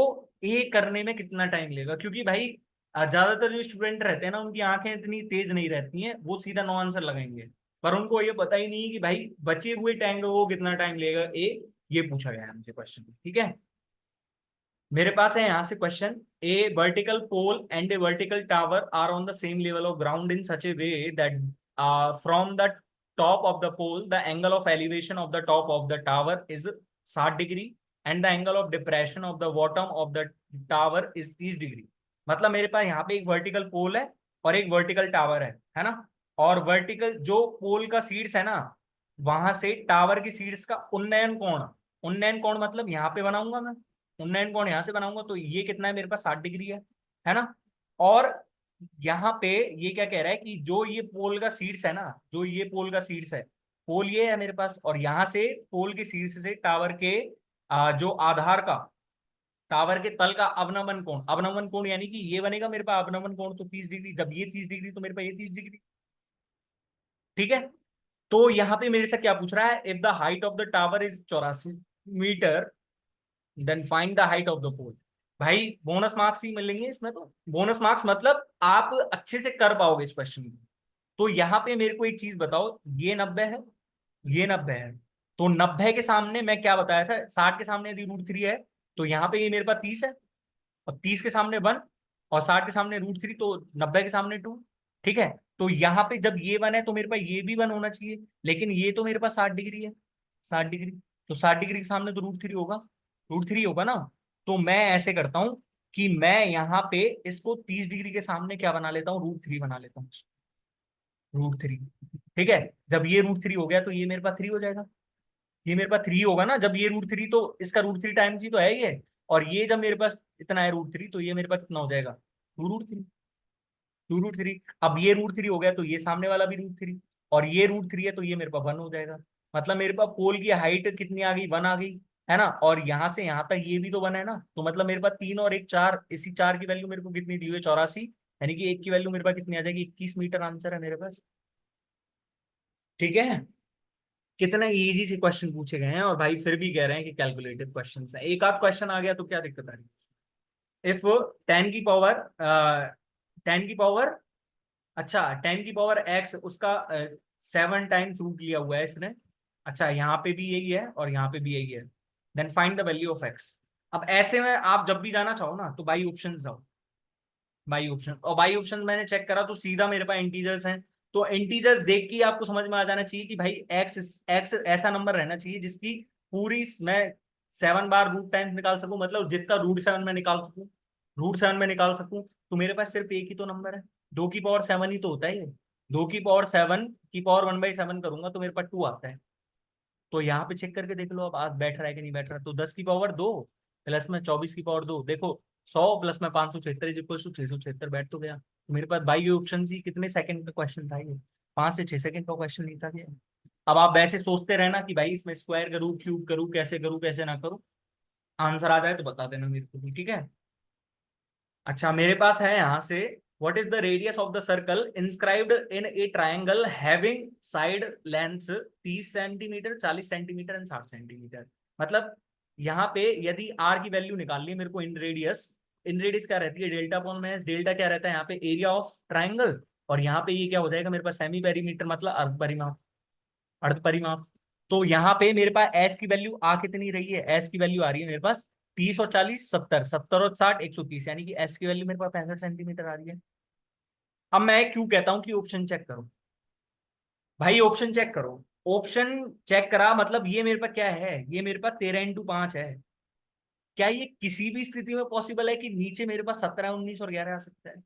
ए करने में कितना टाइम लेगा, क्योंकि भाई ज्यादातर जो स्टूडेंट रहते हैं ना उनकी आंखें इतनी तेज नहीं रहती हैं, वो सीधा नो आंसर लगाएंगे, पर उनको ये पता ही नहीं है कि भाई बचे हुए टाइम वो कितना टाइम लेगा ए, ये पूछा गया है मुझे क्वेश्चन। ठीक है, मेरे पास है यहाँ से question, a vertical pole and a vertical tower are on the same level of ground in such a way that from the top of the pole the angle of elevation of the top of the tower is 60 degree and the angle of depression of the bottom of the tower is 30 degree. मतलब मेरे पास यहाँ पे एक vertical पोल है और एक vertical tower है ना, और वर्टिकल जो पोल का सीड्स है ना, वहां से टावर की सीड्स का उन्नयन कोण, उन्नयन कोण मतलब यहाँ पे बनाऊंगा मैं, उन्नयन कोण यहां से बनाऊंगा, तो ये कितना है मेरे पास 60 डिग्री है ना। और यहाँ पे ये क्या कह रहा है कि जो ये पोल का सीड्स है ना, जो ये पोल का सीड्स है, पोल ये है मेरे पास, और यहाँ से पोल के सीड्स से टावर के जो आधार का, टावर के तल का अवनमन कोण, अवनमन कोण यानी कि ये बनेगा मेरे पास अवनमन कोण, तो 30 डिग्री, जब ये 30 डिग्री तो मेरे पास ये 30 डिग्री। ठीक है, तो यहाँ पे मेरे से क्या पूछ रहा है, if the height of the tower is 84 metre then find the height of the pole. भाई बोनस मार्क्स ही मिलेंगे इसमें, तो बोनस मार्क्स मतलब आप अच्छे से कर पाओगे इस क्वेश्चन को। तो यहाँ पे मेरे को एक चीज बताओ, ये 90 है, ये 90 है, तो 90 के सामने मैं क्या बताया था, 60 के सामने यदि रूट थ्री है, तो यहाँ पे ये मेरे पास 30 है, और 30 के सामने 1, और 60 के सामने रूट थ्री, तो 90 के सामने 2। ठीक है, तो यहाँ पे जब ये 1 है तो मेरे पास ये भी 1 होना चाहिए, लेकिन ये तो मेरे पास 60 डिग्री है, 60 डिग्री, तो 60 डिग्री के सामने तो रूट थ्री होगा, रूट थ्री होगा ना। तो मैं ऐसे करता हूँ कि मैं यहाँ पे इसको 30 डिग्री के सामने क्या बना लेता हूँ, रूट थ्री बना लेता हूँ, रूट थ्री। ठीक है, जब ये रूट थ्री हो गया तो ये मेरे पास 3 हो जाएगा, ये मेरे पास 3 होगा ना, जब ये रूट थ्री, तो इसका रूट थ्री टाइम्स ही तो है ये, और ये जब मेरे पास इतना है रूट थ्री, तो ये मेरे पास कितना हो जाएगा, 2 रूट थ्री, 2 रूट थ्री। अब ये रूट थ्री हो गया तो ये सामने वाला भी रूट थ्री, और ये रूट थ्री है तो ये मेरे पास 1 हो जाएगा। मतलब मेरे पास पोल की हाइट कितनी आ गई, 1 आ गई, है ना, और यहाँ से यहाँ तक ये भी तो 1 है ना, तो मतलब मेरे पास 3 और 1 4, इसी 4 की वैल्यू मेरे को कितनी दी हुई है, 84, यानी कि 1 की वैल्यू मेरे पास कितनी आ जाएगी, 21 मीटर आंसर है मेरे पास। ठीक है, कितने इजी से क्वेश्चन पूछे गए हैं, और भाई फिर भी कह रहे हैं कि कैलकुलेटेड क्वेश्चन है, एक आध क्वेश्चन आ गया तो क्या दिक्कत आ रही है। इफ 10 की पावर, 10 की पावर, अच्छा 10 की पावर एक्स, उसका 7 टाइम्स रूट लिया हुआ है इसने। अच्छा, यहाँ पे भी यही है और यहाँ पे भी यही है, then find the value of x. अब ऐसे में आप जब भी जाना चाहो ना, तो बाई ऑप्शन जाओ, बाई ऑप्शन, और बाई ऑप्शन मैंने चेक करा तो सीधा मेरे पास इंटीजर्स हैं, तो इंटीजर्स देख के ही आपको समझ में आ जाना चाहिए कि भाई एक्स, एक्स ऐसा नंबर रहना चाहिए जिसकी पूरी मैं 7 बार रूट टाइम्स निकाल सकूं, मतलब जिसका रूट 7 में निकाल सकूं, रूट 7 में निकाल सकूं। तो मेरे पास सिर्फ एक ही तो नंबर है, 2 की पावर 7 ही तो होता है ये, 2 की पावर 7 की पावर 1/7 करूंगा तो मेरे पास 2 आता है। तो यहाँ पे चेक करके देख लो अब, आज बैठ रहा है कि नहीं बैठ रहा, तो 10 की पावर 2 प्लस में 24 की पावर 2, देखो 100 प्लस में 576 इज इक्वल टू 676, बैठ तो गया। तो मेरे पास बाई ऑप्शन ही कितने सेकंड का क्वेश्चन था ये, 5 से 6 सेकंड का क्वेश्चन नहीं था ये। अब आप वैसे सोचते रहना कि भाई इसमें स्क्वायर करूँ, क्यूब करूँ कैसे ना करूँ, आंसर आ जाए तो बता देना मेरे को भी, ठीक है। अच्छा, मेरे पास है यहाँ से, what is the radius of the circle inscribed in A triangle having side length 30 centimetre, 40 centimetre and 60 centimetre. मतलब यहाँ पे यदि आर की वैल्यू निकालनी है मेरे को इन रेडियस, इन रेडियस क्या रहती है, डेल्टा अपॉन में डेल्टा क्या रहता है यहाँ पे, एरिया ऑफ ट्राइंगल, और यहाँ पे ये क्या हो जाएगा मेरे पास, सेमी पेरीमीटर, मतलब अर्ध परिमाप, अर्ध परिमाप। तो यहाँ पे मेरे पास एस की वैल्यू आ कितनी रही है, एस की वैल्यू आ रही है मेरे पास 30 और 40, 70, 70 और 60, 130, यानी कि एस की वैल्यू मेरे पास 65 सेंटीमीटर आ रही है। अब मैं क्यों कहता हूँ कि ऑप्शन चेक करो, भाई ऑप्शन चेक करो, ऑप्शन चेक करा मतलब ये मेरे पास क्या है, ये मेरे पास 13 × 5 है। क्या ये किसी भी स्थिति में पॉसिबल है कि नीचे मेरे पास 17, 19 और 11 आ सकता है,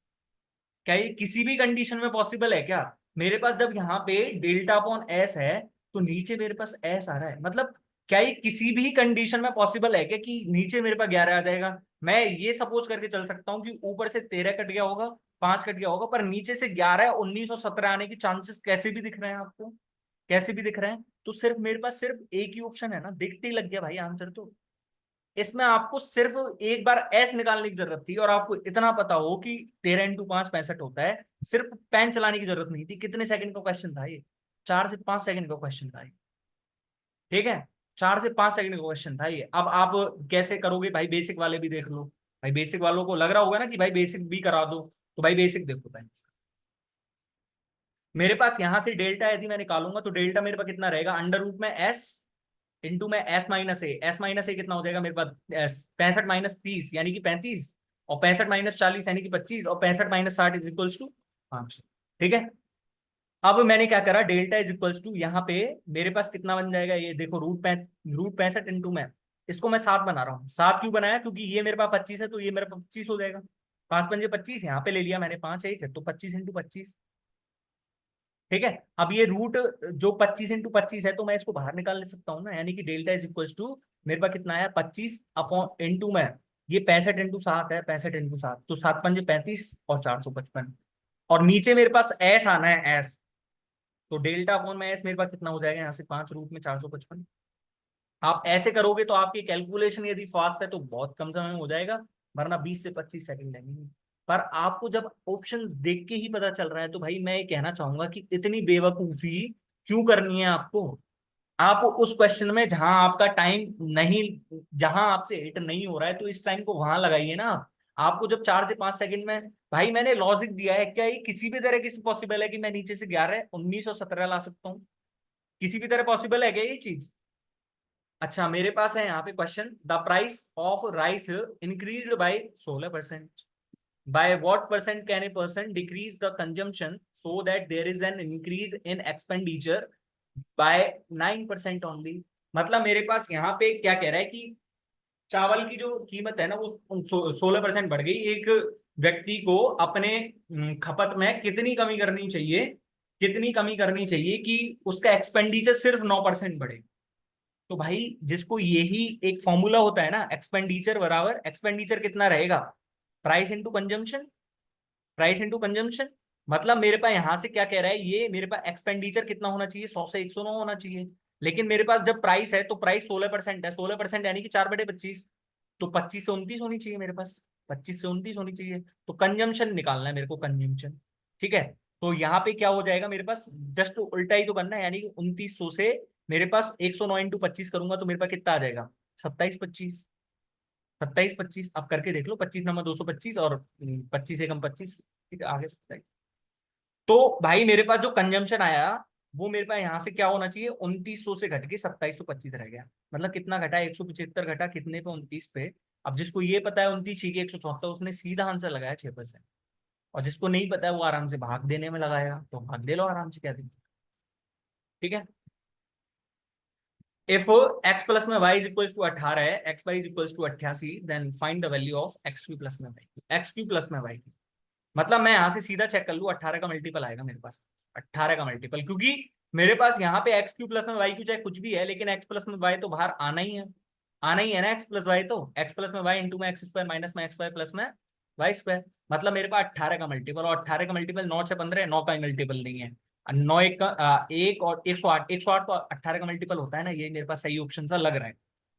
क्या ये किसी भी कंडीशन में पॉसिबल है क्या। मेरे पास जब यहाँ पे डेल्टा अपॉन एस है, तो नीचे मेरे पास एस आ रहा है, मतलब क्या ये किसी भी कंडीशन में पॉसिबल है क्या कि नीचे मेरे पास 11 आ जाएगा। मैं ये सपोज करके चल सकता हूँ कि ऊपर से 13 कट गया होगा, 5 कट गया होगा, पर नीचे से 11, 19 और 17 आने की चांसेस कैसे भी दिख रहे हैं आपको, कैसे भी दिख रहे हैं। तो सिर्फ मेरे पास सिर्फ एक ही ऑप्शन है ना, दिखते ही लग गया भाई आंसर तो। इसमें आपको सिर्फ एक बार एस निकालने की जरूरत थी, और आपको इतना पता हो कि 13 × 5 65 होता है, सिर्फ पेन चलाने की जरूरत नहीं थी। कितने सेकंड का क्वेश्चन था ये, 4 से 5 सेकंड का क्वेश्चन था ये, ठीक है, 4 से 5 सेकंड का क्वेश्चन था ये। अब आप कैसे करोगे भाई, बेसिक वाले भी देख लो, भाई बेसिक वालों को लग रहा होगा ना कि भाई बेसिक भी करा दो, तो भाई बेसिक देखो पहले इसका। मेरे पास यहां से डेल्टा यदि मैं निकालूंगा तो डेल्टा मेरे पास कितना रहेगा, अंडर रूट में एस इंटू में एस माइनस ए, एस माइनस ए कितना हो जाएगा मेरे पास, 65 - 30 यानी कि 35, और 65 - 40 यानी कि 25, और 65 - 60 इज इक्वल्स टू 5। ठीक है, अब मैंने क्या करा, डेल्टा इज इक्वल्स टू यहाँ पे मेरे पास कितना बन जाएगा, ये देखो रूट 65 इंटू में, इसको मैं 7 बना रहा हूँ। 7 क्यों बनाया, क्योंकि ये मेरे पास 25 है तो ये मेरे पास 25 हो जाएगा, 5×5 = 25, यहाँ पे ले लिया मैंने 5 1 तो 25 × 25। ठीक है, अब ये रूट जो 25 × 25 है, तो मैं इसको बाहर निकाल ले सकता हूँ ना, यानी कि डेल्टा इज इक्वल टू मेरे पास कितना है, 25 इंटू में ये 65 × 7 है, 65 × 7, तो 7×5 = 35 और 455, और नीचे मेरे पास एस आना है एस, तो डेल्टा अपॉन में एस मेरे पास कितना हो जाएगा, यहाँ से 5 रूट में 455। आप ऐसे करोगे तो आपकी कैलकुलेशन यदि फास्ट है तो बहुत कम समय में हो जाएगा, वरना 20 से 25 सेकंड लगेंगे। पर आपको जब ऑप्शन देख के ही पता चल रहा है, तो भाई मैं ये कहना चाहूंगा कि इतनी बेवकूफी क्यों करनी है आपको, आप उस क्वेश्चन में जहां आपका टाइम नहीं, जहां आपसे हिट नहीं हो रहा है, तो इस टाइम को वहां लगाइए ना आप। आपको जब 4 से 5 सेकंड में, भाई मैंने लॉजिक दिया है, क्या ये किसी भी तरह की पॉसिबल है कि मैं नीचे से 11 19 और 17 ला सकता हूँ? किसी भी तरह पॉसिबल है क्या ये चीज? अच्छा, मेरे पास है यहाँ पे question, the price of rice increase by 16%, by what percent can a person decrease the consumption so that there is an increase in expenditure by 9% only. मतलब मेरे पास यहाँ पे क्या कह रहा है कि चावल की जो कीमत है ना वो 16% बढ़ गई। एक व्यक्ति को अपने खपत में कितनी कमी करनी चाहिए, कितनी कमी करनी चाहिए कि उसका एक्सपेंडिचर सिर्फ 9% बढ़े। तो भाई जिसको यही एक फॉर्मूला होता है ना, एक्सपेंडिचर बराबर, एक्सपेंडिचर कितना रहेगा, price into consumption, price into consumption. मतलब मेरे पास यहां से क्या कह रहा है, ये मेरे पास एक्सपेंडिचर कितना होना चाहिए, 100 से 109 होना चाहिए। लेकिन मेरे पास जब प्राइस है तो प्राइस 16% है, 16% यानी कि 4/25, तो 25 से 29 होनी चाहिए मेरे पास, 25 से 29 होनी चाहिए। तो कंजम्पशन निकालना है मेरे को, कंजम्पशन। ठीक है, तो यहाँ पे क्या हो जाएगा मेरे पास, जस्ट उल्टा ही तो करना है, यानी कि 2900 से मेरे पास 109 × 25 करूंगा तो मेरे पास कितना आ जाएगा, 27 25, 27 25। अब करके देख लो, 25 × 225 और 25 × 25, ठीक है, आगे 27। तो भाई मेरे पास जो कंजम्पशन आया वो मेरे पास यहाँ से क्या होना चाहिए, 2900 से घट के 2725 रह गया। मतलब कितना घटा, 175 घटा कितने पे, 29 पे। अब जिसको ये पता है 29 छिके 174, उसने सीधा आंसर लगाया 6%। और जिसको नहीं पता है वो आराम से भाग देने में लगाया, तो भाग दे लो आराम से, क्या दिक्कत। ठीक है, इफ x प्लस में y इज इक्वल टू 18 है, x y is equal to 88, then find the value of x cube plus में वाई, एक्स क्यू प्लस में वाई। मतलब मैं यहां से सीधा चेक कर लूं, 18 का मल्टीपल आएगा मेरे पास, 18 का मल्टीपल, क्योंकि मेरे पास यहाँ पे एक्स क्यू प्लस में वाई क्यू चाहे कुछ भी है, लेकिन एक्स प्लस में वाई तो बाहर आना ही है, आना ही है ना, एक्स प्लस वाई, तो एक्स प्लस में वाई इंटू में एक्स स्क्वायर माइनस में एक्स वाई प्लस में वाई स्क्वायर। मतलब मेरे पास 18 का मल्टीपल, और 18 का मल्टीपल 9 से 15, 9 का मल्टीपल नहीं है। 9 एक का एक, और 108, 108 तो 18 का मल्टीपल होता है ना, ये मेरे पास सही ऑप्शन सा लग रहा है।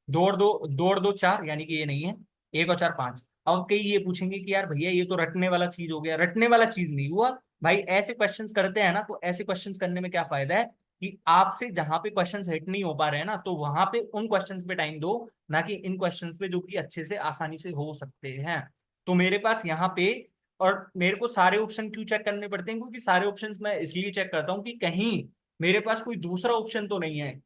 दो और दो, दो और दो चार, यानी कि ये नहीं है, 1 और 4 5। अब कई ये पूछेंगे कि यार भैया ये तो रटने वाला चीज हो गया, रटने वाला चीज नहीं हुआ भाई। ऐसे क्वेश्चंस करते हैं ना, तो ऐसे क्वेश्चंस करने में क्या फायदा है कि आपसे जहां पे क्वेश्चंस हिट नहीं हो पा रहे हैं ना, तो वहां पे उन क्वेश्चंस पे टाइम दो, ना कि इन क्वेश्चंस पे जो कि अच्छे से आसानी से हो सकते हैं। तो मेरे पास यहाँ पे, और मेरे को सारे ऑप्शन क्यों चेक करने पड़ते हैं, क्योंकि सारे ऑप्शंस मैं इसलिए चेक करता हूँ कि कहीं मेरे पास कोई दूसरा ऑप्शन तो नहीं है।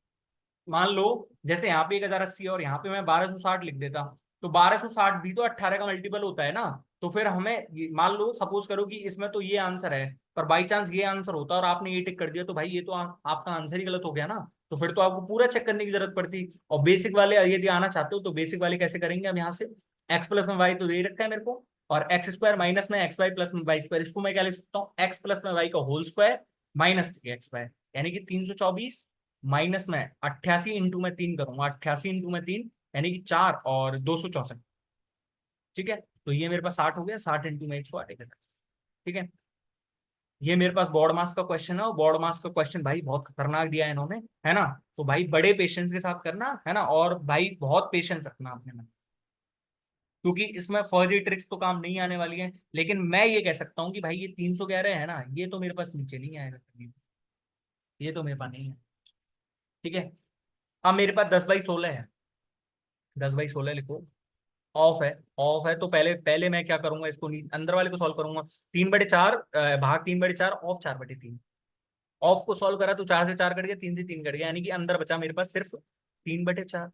मान लो जैसे यहाँ पे 1080 है और यहाँ पे मैं 1260 लिख देता, तो 1260 भी तो 18 का मल्टीपल होता है ना। तो फिर हमें मान लो सपोज करो कि इसमें तो ये आंसर है, पर बाई चांस ये आंसर होता और आपने ये टिक कर दिया, तो भाई ये तो आपका आंसर ही गलत हो गया ना। तो फिर तो आपको पूरा चेक करने की जरूरत पड़ती। और बेसिक वाले यदि आना चाहते हो तो बेसिक वाले कैसे करेंगे हम, यहाँ से एक्स प्लस में वाई तो दे ही रखा है मेरे को, और एक्स स्क्वायर माइनस में एक्स वाई प्लस में वाई स्क्वायर, इसको मैं क्या लिख सकता हूँ, एक्स प्लस में वाई का whole square minus x y, यानी कि 324 माइनस में 88 इंटू में 3 करूंगा, 88 इंटू में 3 यानी कि 4 और 264। ठीक है, तो ये मेरे पास 60 हो गया, 60 इंटू में 108, 150। ठीक है, ये मेरे पास बोर्ड मास का क्वेश्चन है, और बोर्ड मास का क्वेश्चन भाई बहुत खतरनाक दिया है इन्होंने, है ना। तो भाई बड़े पेशेंस के साथ करना है ना, और भाई बहुत पेशेंस रखना अपने में, क्योंकि इसमें फर्जी ट्रिक्स तो काम नहीं आने वाली है। लेकिन मैं ये कह सकता हूँ कि भाई ये 311 है ना, ये तो मेरे पास नीचे नहीं आएगा कभी, ये तो मेरे पास नहीं है। ठीक है, अब मेरे पास 10/16 है, 10/16 लिखो। ऑफ है, ऑफ है, तो पहले पहले मैं क्या करूंगा, इसको अंदर वाले को सॉल्व करूंगा। 3/4 भाग 3/4 ऑफ 4/3। ऑफ को सॉल्व करा तो 4 से 4 कट गया, 3 से 3 कट गया, यानी कि अंदर बचा मेरे पास सिर्फ 3/4।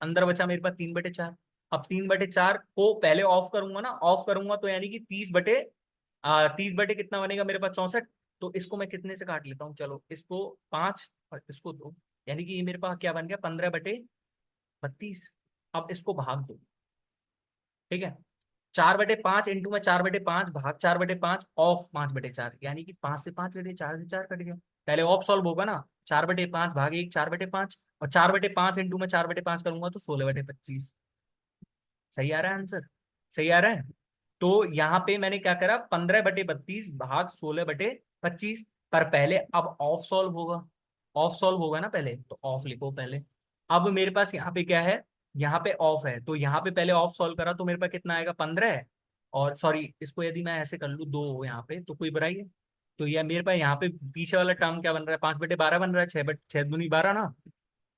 अंदर बचा मेरे पास 3/4। अब 3/4 को पहले ऑफ करूंगा ना, ऑफ करूंगा तो यानी कि 30 बटे कितना बनेगा मेरे पास, 64। तो इसको मैं कितने से काट लेता हूँ, चलो इसको 5 और इसको 2, यानी कि ये मेरे पास क्या बन गया, 15/32। अब इसको भाग दो। ठीक है, 4/5 इंटू में 4/5 भाग 4/5 ऑफ 5/4, यानी कि 5 से 5 कट गया, 4 से 4 कट गया। पहले ऑफ सॉल्व होगा ना, 4/5 भाग एक 4/5, और 4/5 इंटू में 4/5 करूंगा तो 16/25। सही आ रहा है आंसर, सही आ रहा है। तो यहाँ पे मैंने क्या करा, 15/32 भाग 16/25। पर पहले अब ऑफ सॉल्व होगा, ऑफ सॉल्व होगा ना पहले, तो ऑफ लिखो पहले। अब मेरे पास यहाँ पे क्या है, यहाँ पे ऑफ है, तो यहाँ पे पहले ऑफ सॉल्व करा तो मेरे पास कितना आएगा, 15 है। और सॉरी, इसको यदि मैं ऐसे कर लूँ 2 यहाँ पे, तो कोई बुराई है, तो ये मेरे पास यहाँ पे पीछे वाला टर्म क्या बन रहा है, 5/12 बन रहा है, 6/6 दूनी 12 ना।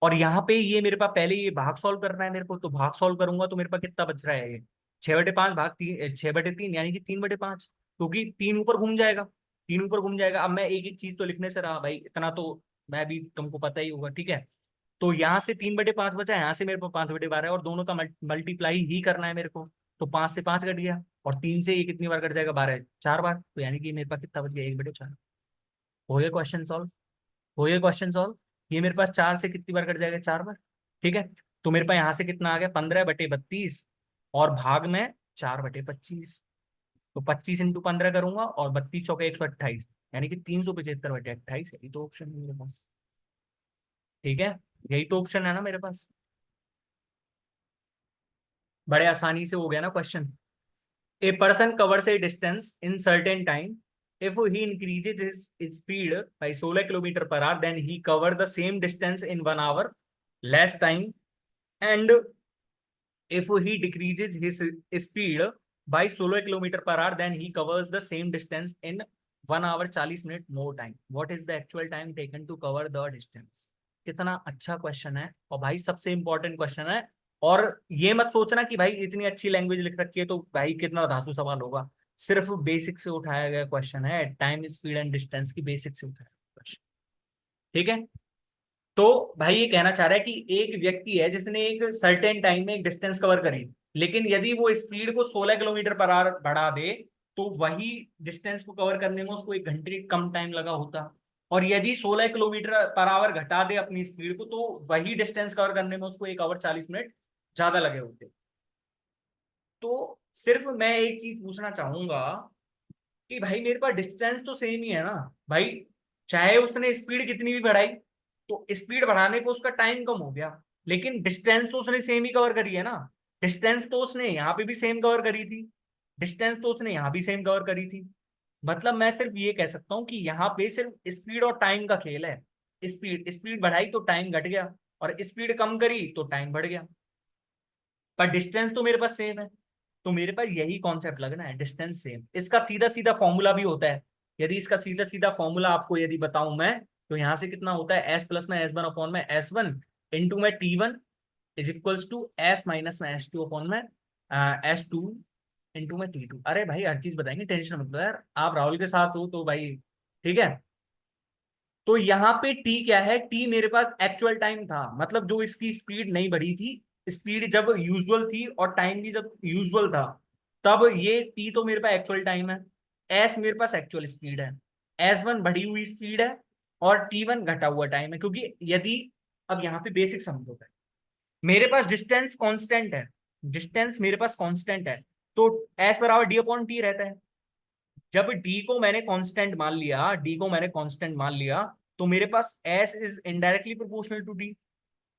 और यहाँ पे ये मेरे पास पहले ये भाग सॉल्व करना है मेरे को, तो भाग सॉल्व करूंगा तो मेरे पास कितना बच रहा है ये, 6/5 भाग 3, 6/3 यानी कि 3/5, क्योंकि 3 ऊपर घूम जाएगा, 3 ऊपर घूम जाएगा। अब मैं एक एक चीज तो लिखने से रहा भाई, इतना तो मैं भी तुमको पता ही होगा, ठीक है। तो यहाँ से 3/5 बचा, यहाँ से मेरे पास 5/12 है, और दोनों का मल्टीप्लाई ही करना है मेरे को। तो 5 से 5 कट गया, और 3 से ये कितनी बार कट जाएगा, 12, 4 बार, तो यानी कि मेरे पास कितना बच गया, 1/4। हो गया क्वेश्चन सॉल्व, हो गया क्वेश्चन सॉल्व। ये मेरे पास 4 से कितनी बार कट जाएगा, 4 बार, ठीक है। तो मेरे पास यहाँ से कितना आ गया, 15/32, और भाग में 4/25। तो 25 × 15 करूंगा, और 32 × 4 = 128, यानी कि 375/28, यही तो ऑप्शन है मेरे पास, ठीक है। यही तो ऑप्शन है ना मेरे पास। बड़े आसानी से हो गया ना question. A person covers A distance in certain time, if he increases his speed by 16 km/h, then he cover the same distance in 1 hour less time, and if he decreases his speed by 16 km/h, then he covers the same distance in 1 hour 40 minutes more time. What is the actual time taken to cover the distance? कितना अच्छा question है, और भाई सबसे important question है। और ये मत सोचना कि भाई इतनी अच्छी लैंग्वेज लिख रखी है तो भाई कितना धांसू सवाल होगा। सिर्फ बेसिक से उठाया गया क्वेश्चन है, टाइम स्पीड एंड डिस्टेंस की बेसिक से उठाया क्वेश्चन, ठीक है। तो भाई ये कहना चाह रहा है कि एक व्यक्ति है जिसने एक सर्टेन टाइम में एक डिस्टेंस कवर करी, लेकिन यदि वो स्पीड को 16 km/h बढ़ा दे, तो वही डिस्टेंस को कवर करने में उसको 1 घंटे कम टाइम लगा होता। और यदि 16 km/h घटा दे अपनी स्पीड को, तो वही डिस्टेंस कवर करने में उसको 1 आवर 40 मिनट ज्यादा लगे होते। तो सिर्फ मैं एक चीज पूछना चाहूंगा कि भाई मेरे पास डिस्टेंस तो सेम ही है ना भाई, चाहे उसने स्पीड कितनी भी बढ़ाई, तो स्पीड बढ़ाने पे उसका टाइम कम हो गया, लेकिन डिस्टेंस तो उसने सेम ही कवर करी है ना। डिस्टेंस तो उसने यहाँ पे भी सेम कवर करी थी, डिस्टेंस तो उसने यहाँ भी सेम कवर करी थी। मतलब मैं सिर्फ ये कह सकता हूँ कि यहाँ पे सिर्फ स्पीड और टाइम का खेल है। स्पीड स्पीड बढ़ाई तो टाइम घट गया, और स्पीड कम करी तो टाइम बढ़ गया, पर डिस्टेंस तो मेरे पास सेम है। तो मेरे पास यही कॉन्सेप्ट लगना है, डिस्टेंस सेम। इसका सीधा सीधा फॉर्मूला भी होता है। यदि इसका सीधा सीधा फॉर्मूला आपको यदि बताऊं मैं, तो यहां से कितना होता है, एस प्लस में एस वन अपॉन में एस वन इंटू में T one is equals to S minus में एस टू अपॉन में एस टू इंटू में टी टू। अरे भाई हर चीज बताएंगे, टेंशन मत लो यार, आप राहुल के साथ हो तो भाई, ठीक है। तो यहाँ पे टी क्या है, टी मेरे पास एक्चुअल टाइम था, मतलब जो इसकी स्पीड नहीं बढ़ी थी, स्पीड जब यूजुअल थी और टाइम भी जब यूजुअल था, तब ये टी तो मेरे पास एक्चुअल टाइम है। एस मेरे पास एक्चुअल स्पीड है, एस वन बढ़ी हुई स्पीड है, और टी वन घटा हुआ टाइम है। क्योंकि यदि, अब यहाँ पे बेसिक समझो, मेरे पास डिस्टेंस कांस्टेंट है, डिस्टेंस मेरे पास कांस्टेंट है, तो एस बराबर डी अपॉन टी रहता है। जब डी को मैंने कांस्टेंट मान लिया, डी को मैंने कांस्टेंट मान लिया, तो मेरे पास S is indirectly proportional to T,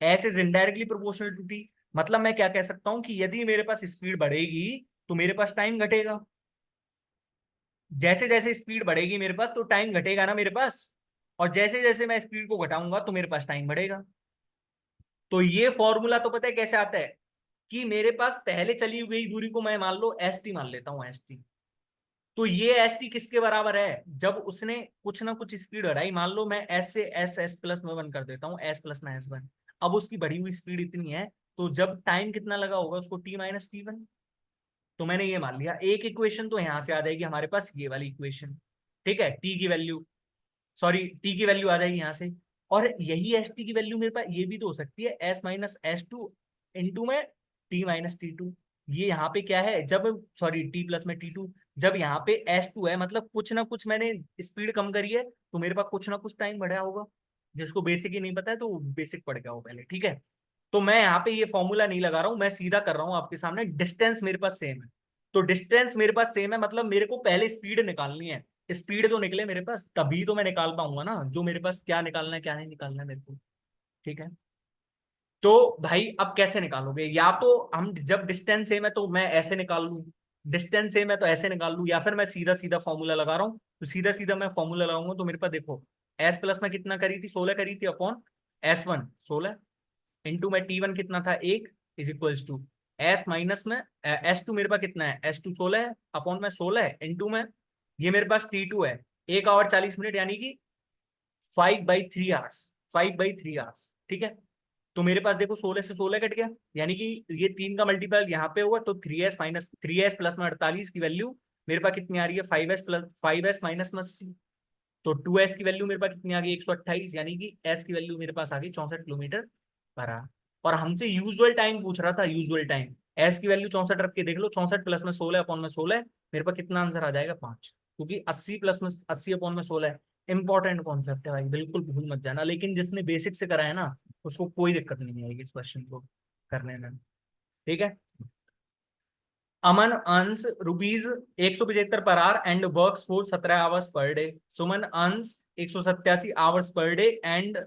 S is indirectly proportional to T. मतलब मैं क्या कह सकता हूं कि यदि मेरे पास स्पीड बढ़ेगी तो मेरे पास टाइम घटेगा, जैसे जैसे स्पीड बढ़ेगी मेरे पास तो टाइम घटेगा ना मेरे पास, और जैसे जैसे मैं स्पीड को घटाऊंगा तो मेरे पास टाइम बढ़ेगा। तो ये फॉर्मूला तो पता है कैसे आता है, कि मेरे पास पहले चली हुई दूरी को मैं मान लो एस टी मान लेता हूँ, एस टी। तो ये एस टी किसके बराबर है, जब उसने कुछ ना कुछ स्पीड बढ़ाई, मान लो मैं एस से एस एस प्लस में वन कर देता हूँ, एस प्लस में एस वन। अब उसकी बढ़ी हुई स्पीड इतनी है, तो जब टाइम कितना लगा होगा उसको, टी माइनस टी वन। तो मैंने ये मान लिया, एक इक्वेशन तो यहां से आ जाएगी हमारे पास, ये वाली इक्वेशन, ठीक है। टी की वैल्यू, सॉरी टी की वैल्यू आ जाएगी यहाँ से। और यही एस टी की वैल्यू मेरे पास ये भी तो हो सकती है, S minus S two into में टी माइनस टी टू। ये यहाँ पे क्या है, जब, सॉरी टी प्लस में टी टू, जब यहाँ पे एस टू है, मतलब कुछ ना कुछ मैंने स्पीड कम करी है, तो मेरे पास कुछ ना कुछ टाइम बढ़ा होगा। जिसको बेसिक ही नहीं पता है तो बेसिक पढ़ गया हो पहले, ठीक है। तो मैं यहाँ पे ये फॉर्मूला नहीं लगा रहा हूँ, मैं सीधा कर रहा हूँ आपके सामने, डिस्टेंस मेरे पास सेम है। तो डिस्टेंस मेरे पास सेम है, मतलब मेरे को पहले स्पीड निकालनी है। स्पीड तो निकले मेरे पास, तभी तो मैं निकाल पाऊंगा ना, जो मेरे पास क्या निकालना है क्या नहीं निकालना है मेरे को, ठीक है। तो भाई अब कैसे निकालोगे, या तो हम जब डिस्टेंस सेम है तो मैं ऐसे निकाल लूं, डिस्टेंस सेम है तो ऐसे निकाल लूं, या फिर मैं सीधा सीधा फॉर्मूला लगा रहा हूँ। तो सीधा सीधा मैं फॉर्मूला लगाऊंगा तो मेरे पास देखो, एस प्लस में कितना करी थी, 16 करी थी, अपॉन एस वन 16 इंटू में टी वन कितना था, एक, is equals to S minus में एस टू मेरे पास कितना है, एस टू 16 है, अपॉन में 16 इंटू में ये मेरे पास टी टू है, 1 आवर 40 मिनट यानी कि 5/3 आवर्स, 5/3 आवर्स, ठीक है। तो मेरे पास देखो 16 से 16 कट गया, यानी कि ये 3 का मल्टीपल यहाँ पे हुआ, तो 3s प्लस में 48 की वैल्यू मेरे पास कितनी आ रही है, 5s माइनस में 80। तो 2s की वैल्यू मेरे पास कितनी आ गई, 128, यानी कि s की वैल्यू मेरे पास आ गई 64 किलोमीटर/आवर। और हमसे यूजुअल टाइम पूछ रहा था, यूजुअल टाइम। s की वैल्यू 64 रख के देख लो, 64 प्लस में 16 अपॉन में 16, मेरे पास कितना आंसर आ जाएगा, 5। क्योंकि 80 प्लस में 80 अपॉन में 16 है। इंपॉर्टेंट कॉन्सेप्ट है भाई, बिल्कुल भूल मत जाना। लेकिन जिसने बेसिक से करा है ना, उसको कोई दिक्कत नहीं आएगी इस क्वेश्चन को करने में, ठीक है। Aman earns ₹175 and works for 17 hours per day. Suman earns 187 hours per day and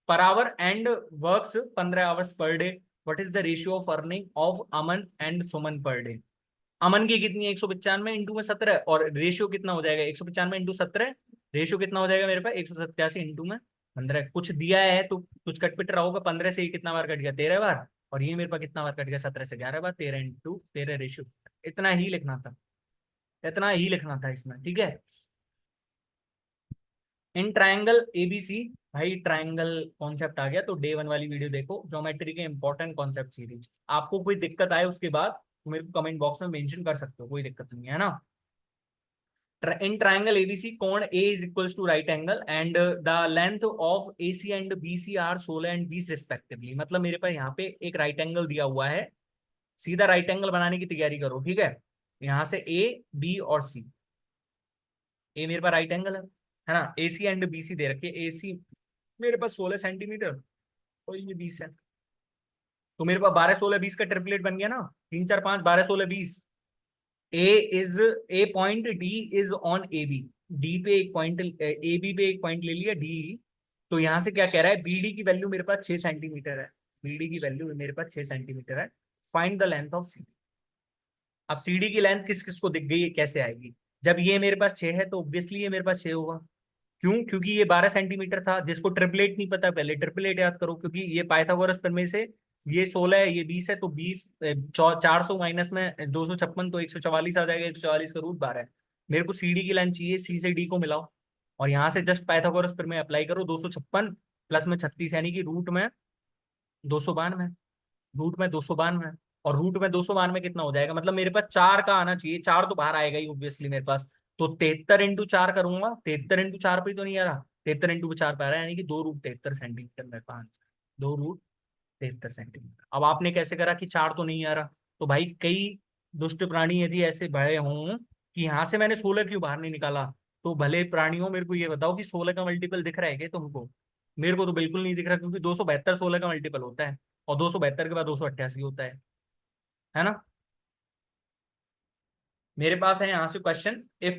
per hour and works 15 hours per day. What is the ratio of earning of Aman and Suman per day. अमन की कितनी है, 195 इंटू में 17, और रेशियो कितना हो जाएगा, 195 into 17, ratio कितना हो जाएगा मेरे पास, 187 इंटू में 15। कुछ दिया है तो कुछ कटपिट रहा होगा, 15 से ये कितना बार कट गया, 13 बार। और ये मेरे पास कितना बार कट गया, 17 से 11 बार, 13 इंटू 13 रेशियो। इतना ही लिखना था, इतना ही लिखना था इसमें, ठीक है। इन ट्राइंगल एबीसी, भाई ट्राइंगल कॉन्सेप्ट आ गया तो डे 1 वाली वीडियो देखो, ज्योमेट्री के इंपॉर्टेंट कॉन्सेप्ट सीरीज। आपको कोई दिक्कत आए उसके बाद तो मेरे को कमेंट बॉक्स में मेंशन कर सकते हो, कोई दिक्कत नहीं है ना। इन ट्राइंगल एबीसी कोण A is equals to right angle and the length of AC and BC are 16 and 20 respectively. मतलब मेरे पास यहाँ पे एक राइट एंगल दिया हुआ है, सीधा राइट एंगल बनाने की तैयारी करो, ठीक है। यहाँ से ए बी और सी, ए मेरे पास राइट एंगल है ना। ए सी एंड बी सी दे रखे, ए सी मेरे पास 16 सेंटीमीटर और ये 20 है। तो मेरे पास 12 16 20 का ट्रिपलेट बन गया ना, 3 4 5 12 16 20। A is a point D is on A B, D पे एक पॉइंट, ए बी पे एक पॉइंट ले लिया डी। तो यहां से क्या कह रहा है, बी डी की वैल्यू मेरे पास 6 सेंटीमीटर है, बी डी की वैल्यू मेरे पास 6 सेंटीमीटर है। फाइंड द लेंथ ऑफ सी। अब सी डी की लेंथ किस किस को दिख गई है, कैसे आएगी। जब ये मेरे पास 6 है तो ऑब्वियसली ये मेरे पास 6 होगा। क्यों, क्योंकि ये 12 सेंटीमीटर था। जिसको ट्रिपलेट नहीं पता पहले ट्रिपलेट याद करो, क्योंकि ये पाइथागोरस प्रमेय से ये 16 है, ये 20 है, तो 20 400 माइनस में 256, तो 144 आ जाएगा, 144 का रूट 12 है। मेरे को सी डी की लाइन चाहिए, सी से डी को मिलाओ और यहाँ से जस्ट पाइथागोरस प्रमेय अप्लाई करो। 256 प्लस में 36 यानी कि रूट में 292, रूट में 292, और रूट में 292 कितना हो जाएगा, मतलब मेरे पास 4 का आना चाहिए। 4 तो बाहर आएगा ही ऑब्वियसली मेरे पास। तो 73 इंटू 4 करूंगा, 73 इंटू 4 पे तो नहीं आ रहा, 73 इंटू 4 पे आ रहा है, यानी कि 2 रूट 73 सेंटीमीटर मेरे पास। 2 रूट 73 सेंटीमीटर। अब आपने कैसे करा कि 4 तो नहीं आ रहा। तो भाई कई दुष्ट प्राणी यदि ऐसे बड़े हों कि यहाँ से मैंने 16 क्यों बाहर नहीं निकाला, तो भले प्राणियों मेरे को ये बताओ कि 16 का मल्टीपल दिख रहा है क्या तुमको। मेरे को तो बिल्कुल नहीं दिख रहा, क्योंकि 272 16 का मल्टीपल होता है, और 272 के बाद 288 होता है ना। मेरे पास है यहाँ से question, if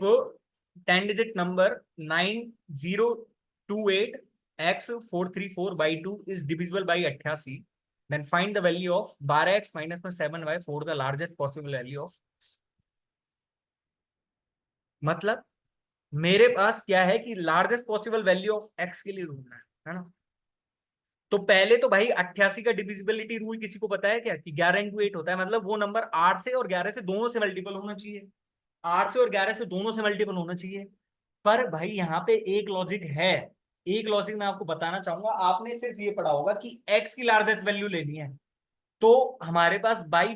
10 digit number 9028x434/2 is divisible by 88, then find the value of 12x minus में 7y4 the largest possible value of. मतलब मेरे पास क्या है कि largest possible value of x के लिए ढूंढना है ना। तो पहले तो भाई 88 का डिविजिबिलिटी रूल किसी को पता है क्या, कि 11 इंटू 8 होता है, मतलब वो नंबर 8 से और 11 से दोनों से मल्टीपल होना चाहिए, 8 से और 11 से दोनों से मल्टीपल होना चाहिए। पर भाई यहाँ पे एक लॉजिक है, एक लॉजिक मैं आपको बताना चाहूंगा। आपने सिर्फ ये पढ़ा होगा कि x की लार्जेस्ट वैल्यू लेनी है, तो हमारे पास बाई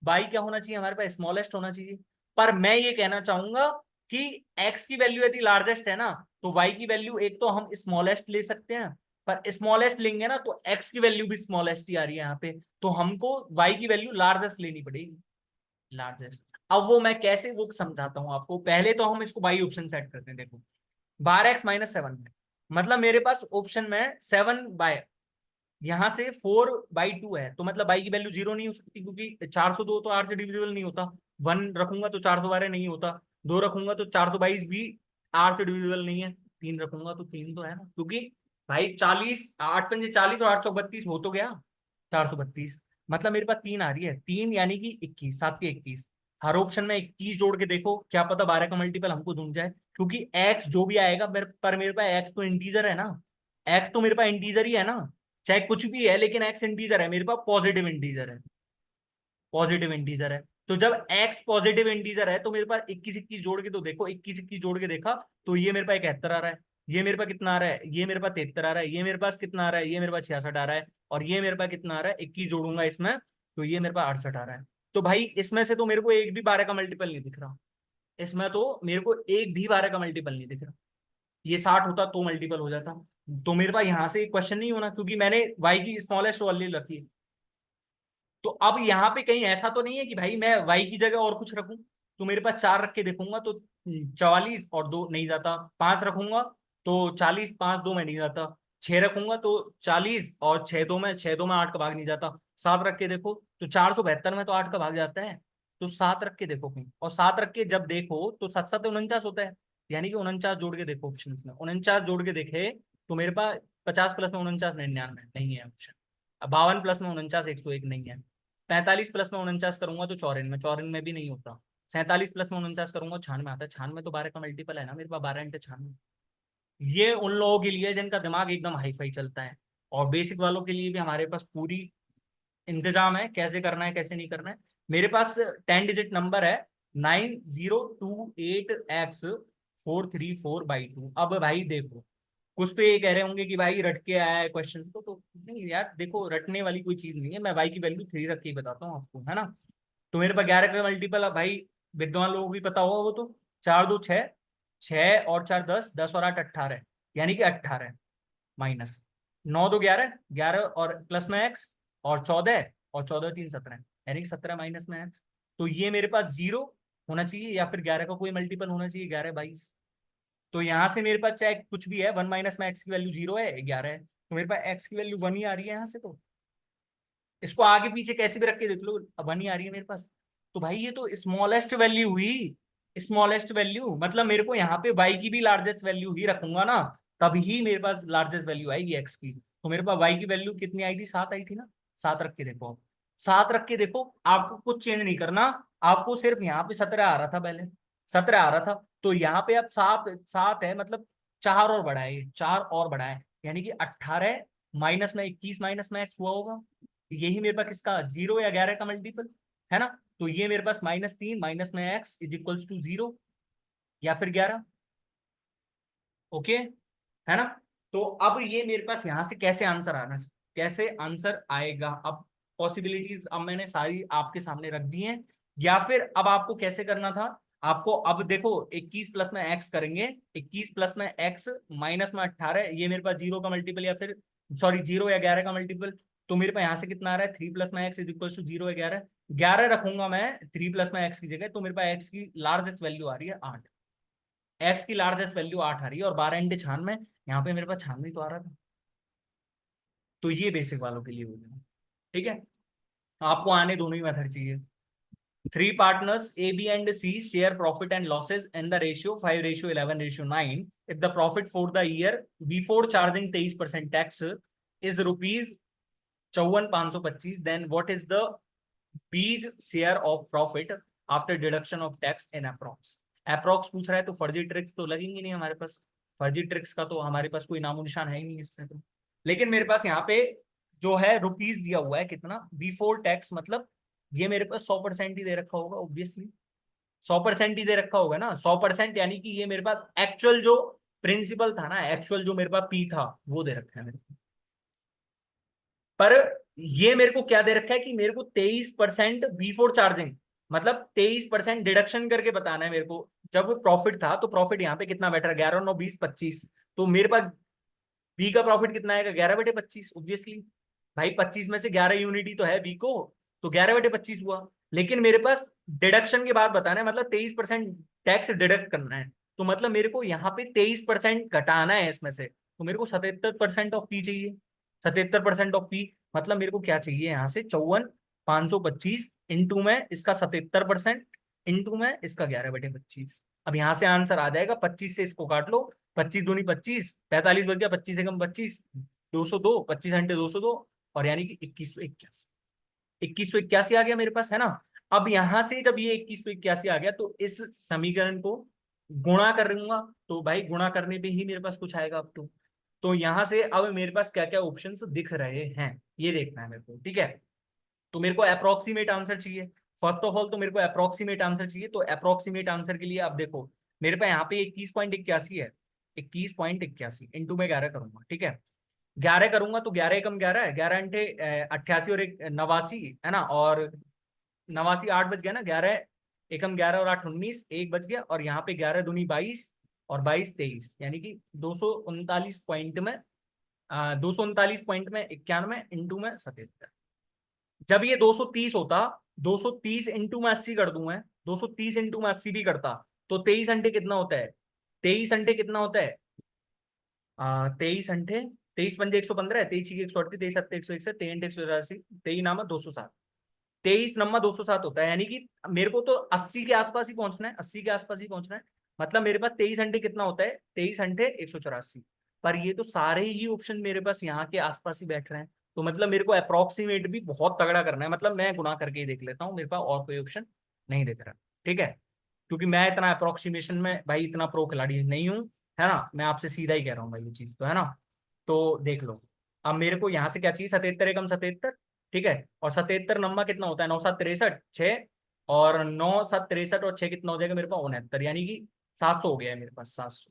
बाई क्या होना चाहिए, हमारे पास स्मॉलेस्ट होना चाहिए। पर मैं ये कहना चाहूंगा कि x की वैल्यू यदि लार्जेस्ट है ना, तो y की वैल्यू एक तो हम स्मॉलेस्ट ले सकते हैं, पर स्मॉलेस्ट लेंगे ना तो x की वैल्यू भी स्मॉलेस्ट ही आ रही है यहाँ पे। तो हमको y की वैल्यू लार्जेस्ट लेनी पड़ेगी, लार्जेस्ट। अब वो मैं कैसे वो समझाता हूँ आपको। पहले तो हम इसको बाई ऑप्शन सेट करते हैं, देखो 12x-7 है, मतलब मेरे पास ऑप्शन में 7 बाय, यहाँ से 4/2 है, तो मतलब बाई की वैल्यू 0 नहीं हो सकती, क्योंकि 402 तो 8 से डिविजिबल नहीं होता। 1 रखूंगा तो 412 नहीं होता, 2 रखूंगा तो 422 भी 8 से डिविजिबल नहीं है, 3 रखूंगा तो 3 तो है ना, क्योंकि भाई 40, 8 पंजे 40 और 832 हो तो गया 432। मतलब मेरे पास 3 आ रही है, 3 यानी कि 21, 7 के 21। हर ऑप्शन में 21 जोड़ के देखो, क्या पता 12 का मल्टीपल हमको ढूंढ जाए, क्योंकि एक्स जो भी आएगा मेरे पास एक्स तो इंटीजर है ना, एक्स तो मेरे पास इंटीजर ही है ना। चाहे कुछ भी है लेकिन एक्स इंटीजर है मेरे पास, पॉजिटिव इंटीजर है, पॉजिटिव इंटीजर है। तो जब x पॉजिटिव इंटीजर है तो मेरे पास 21 21 जोड़ के तो देखो, 21 21 जोड़ के देखा तो ये मेरे पास 71 आ रहा है, ये मेरे पास कितना आ रहा है, ये मेरे पास 73 आ रहा है, ये मेरे पास कितना आ रहा है, ये मेरे पास 66 आ रहा है, और ये मेरे पास कितना आ रहा है, 21 जोड़ूंगा इसमें तो ये मेरे पास 68 आ रहा है। तो भाई इसमें से तो मेरे को एक भी 12 का मल्टीपल नहीं दिख रहा, इसमें तो मेरे को एक भी 12 का मल्टीपल नहीं दिख रहा। ये 60 होता तो मल्टीपल हो जाता। तो मेरे पास यहां से क्वेश्चन नहीं होना, क्योंकि मैंने वाई की स्मॉलेस्ट वैल्यू रखी है। तो अब यहाँ पे कहीं ऐसा तो नहीं है कि भाई मैं वाई की जगह और कुछ रखूं। तो मेरे पास 4 रख के देखूंगा तो 44 और 2 नहीं जाता, 5 रखूंगा तो 40, 5 2 में नहीं जाता, 6 रखूंगा तो 40 और 6 2 में, 6 2 में 8 का भाग नहीं जाता, 7 रख के देखो तो 472 में तो 8 का भाग जाता है। तो 7 रख के देखो कहीं, और 7 रख के जब देखो तो 7 7 49 होता है, यानी कि 49 जोड़ के देखो ऑप्शन में, 49 जोड़ के देखे तो मेरे पास 50 प्लस में 49 99 नहीं है ऑप्शन। 52 प्लस में 49 101 नहीं है। 45 प्लस में 49 करूंगा तो 94, 94 भी नहीं होता। 47 प्लस में 49 करूंगा 96 आता है, 96 तो 12 का मल्टीपल है ना मेरे पास, 12 × 96। ये उन लोगों के लिए जिनका दिमाग एकदम हाई फाई चलता है, और बेसिक वालों के लिए भी हमारे पास पूरी इंतजाम है कैसे करना है कैसे नहीं करना है। मेरे पास 10 डिजिट नंबर है 9028x434/2। अब भाई देखो, कुछ तो ये कह रहे होंगे कि भाई रट के आया है क्वेश्चन तो नहीं यार, देखो रटने वाली कोई चीज नहीं है, मैं वाई की वैल्यू 3 रख के ही बताता हूँ आपको, है ना। तो मेरे पास 11 का मल्टीपल, अब भाई विद्वान लोगों को भी पता होगा वो तो, 4 2 6, 6 और 4 10, 10 और 8 18, यानी कि 18 माइनस 9 2 11, 11 और प्लस में एक्स, और 14, और 14 3 17, यानी कि 17 माइनस में एक्स। तो ये मेरे पास 0 होना चाहिए, या फिर 11 का कोई मल्टीपल होना चाहिए, 11 22। तो यहां से मेरे पास चाहे कुछ भी है, 1 माइनस में एक्स की वैल्यू 0 है, 11 है, तो मेरे पास एक्स की वैल्यू 1 ही आ रही है यहाँ से। तो इसको आगे पीछे कैसे भी रख के देख लो, अब 1 ही आ रही है मेरे पास। तो भाई ये तो स्मॉलेस्ट वैल्यू हुई, स्मॉलेस्ट वैल्यू मतलब मेरे को यहाँ पे y की भी लार्जेस्ट वैल्यू ही रखूंगा ना, तभी मेरे पास लार्जेस्ट वैल्यू आएगी x की। तो मेरे पास y की वैल्यू कितनी आई थी, 7 आई थी ना। 7 रख के देखो, 7 रख के देखो, आपको कुछ चेंज नहीं करना, आपको सिर्फ यहाँ पे 17 आ रहा था पहले, 17 आ रहा था, तो यहाँ पे अब 7 7 है, मतलब 4 और बढ़ाए, 4 और बढ़ाए, यानी कि 18 माइनस में 21 माइनस में x हुआ होगा। यही मेरे पास किसका 0 या 11 का मल्टीपल है ना। तो ये मेरे पास -3 माइनस में x इज इक्वल्स टू 0 या फिर 11। ओके, है ना। तो अब ये मेरे पास यहां से कैसे आंसर आना, कैसे आंसर आएगा, अब पॉसिबिलिटीज अब मैंने सारी आपके सामने रख दी हैं। या फिर अब आपको कैसे करना था, आपको अब देखो 21 प्लस में x करेंगे, 21 प्लस में x माइनस में 18, ये मेरे पास 0 का मल्टीपल, या फिर सॉरी 0 या 11 का मल्टीपल। तो मेरे पास यहाँ से कितना आ रहा है, 3 प्लस में एक्स इज इक्वल टू 0 या 11, 11 रखूंगा मैं 3 प्लस में एक्स की जगह, तो मेरे पास एक्स की लार्जेस्ट वैल्यू आ रही है 8, एक्स की लार्जेस्ट वैल्यू 8 आ रही है, और 12 × 96, यहाँ पे मेरे पास 96 तो आ रहा था। तो ये बेसिक वालों के लिए हो गया, ठीक है। आपको आने दोनों ही मेथड चाहिए। Three partners A, B, and C share profit and losses in the ratio 5:11:9. If the profit for the year before charging 23% tax is rupees 54,525, then what is the B's share of profit after deduction of tax in approx? Approx पूछ रहा है तो फर्जी tricks तो लगेंगे नहीं हमारे पास, फर्जी ट्रिक्स का तो हमारे पास कोई नामो निशान है ही नहीं इससे तो। लेकिन मेरे पास यहाँ पे जो है रुपीज दिया हुआ है कितना, बिफोर टैक्स, मतलब ये मेरे पास 100% ही दे रखा होगा ऑब्वियसली, 100% ही दे रखा होगा ना, 100%, यानी कि ये मेरे पास एक्चुअल जो प्रिंसिपल था ना, एक्चुअल जो मेरे पास पी था वो दे रखा है मेरे को। पर ये मेरे को क्या दे रखा है कि मेरे को 23% बिफोर चार्जिंग, मतलब 23% डिडक्शन करके बताना है मेरे को। जब प्रॉफिट था तो प्रॉफिट यहाँ पे कितना बैठ रहा है, 11 9 20 25, तो मेरे पास बी का प्रॉफिट कितना आएगा, 11/25 ऑब्वियसली। भाई 25 में से 11 यूनिटी तो है बी को, तो 11/25 हुआ। लेकिन मेरे पास डिडक्शन के बाद बताना है, मतलब 23% टैक्स डिडक्ट करना है, तो मतलब मेरे को यहाँ पे 23% घटाना है इसमें से, तो मेरे को 77% ऑफ पी चाहिए। 77% ऑफ पी मतलब मेरे को क्या चाहिए यहाँ से, 54,525 इंटू में इसका 77%, इंटू में इसका 11/25। अब यहाँ से आंसर आ जाएगा, 25 से इसको काट लो, 25 दूनी 25, 45 बच गया, 25 से कम 25, 202, 25 घंटे 202, और यानी कि 2181, 2181 आ गया मेरे पास, है ना। अब यहां से जब ये 2181 आ गया तो इस समीकरण को गुणा करूंगा, तो भाई गुणा करने पे ही मेरे पास कुछ आएगा अब तो यहां से अब मेरे पास क्या क्या ऑप्शंस दिख रहे हैं ये देखना है मेरे को, ठीक है। तो मेरे को अप्रोक्सीमेट आंसर चाहिए, फर्स्ट ऑफ ऑल तो मेरे को अप्रोक्सीमेट आंसर चाहिए, तो अप्रोक्सीमेट आंसर के लिए आप देखो मेरे पास यहाँ पे 21.81 है, 21.81 इंटू में 11 करूंगा, ठीक है। 11 करूंगा तो 11 एकम 11 है, 11 अंठे 88 और एक 89 है ना, और 89 8 बच गया ना, 11 एकम 11 और 8 19, एक बच गया, और यहाँ पे 11 दूनी 22 और 22 23, यानी कि 239 पॉइंट में 239 पॉइंट में 91 इंटू में 77। जब ये 230 होता, 230 इंटू में 80 कर दूं मैं, 230 इंटू में 80 भी करता, तो 23 अंडे कितना होता है, 23 अंडे कितना होता है, 23 अंडे, 23 पंजे 115, 23 138, 23 161, 23 184, 23 23 नंबर 207 होता है, यानी कि मेरे को तो 80 के आसपास ही पहुंचना है, 80 के आसपास ही पहुंचना है। मतलब मेरे पास 23 अंडे कितना होता है, 23 अंडे 184। पर ये तो सारे ही ऑप्शन मेरे पास यहाँ के आसपास ही बैठ रहे हैं, तो मतलब मेरे को अप्रोक्सीमेट भी बहुत तगड़ा करना है, मतलब मैं गुना करके ही देख लेता हूँ, मेरे पास और कोई ऑप्शन नहीं दिख रहा, ठीक है। क्योंकि मैं इतना अप्रोक्सीमेशन में भाई इतना प्रो खिलाड़ी नहीं हूँ, है ना, मैं आपसे सीधा ही कह रहा हूँ भाई ये चीज तो, है ना। तो देख लो, अब मेरे को यहाँ से क्या चाहिए, 77 एकम 77, ठीक है। और 77 नंबर कितना होता है, 9 7 63 6, और 9 7 63 और 6 कितना हो जाएगा मेरे पास 69, यानी कि 700 हो गया है मेरे पास, 700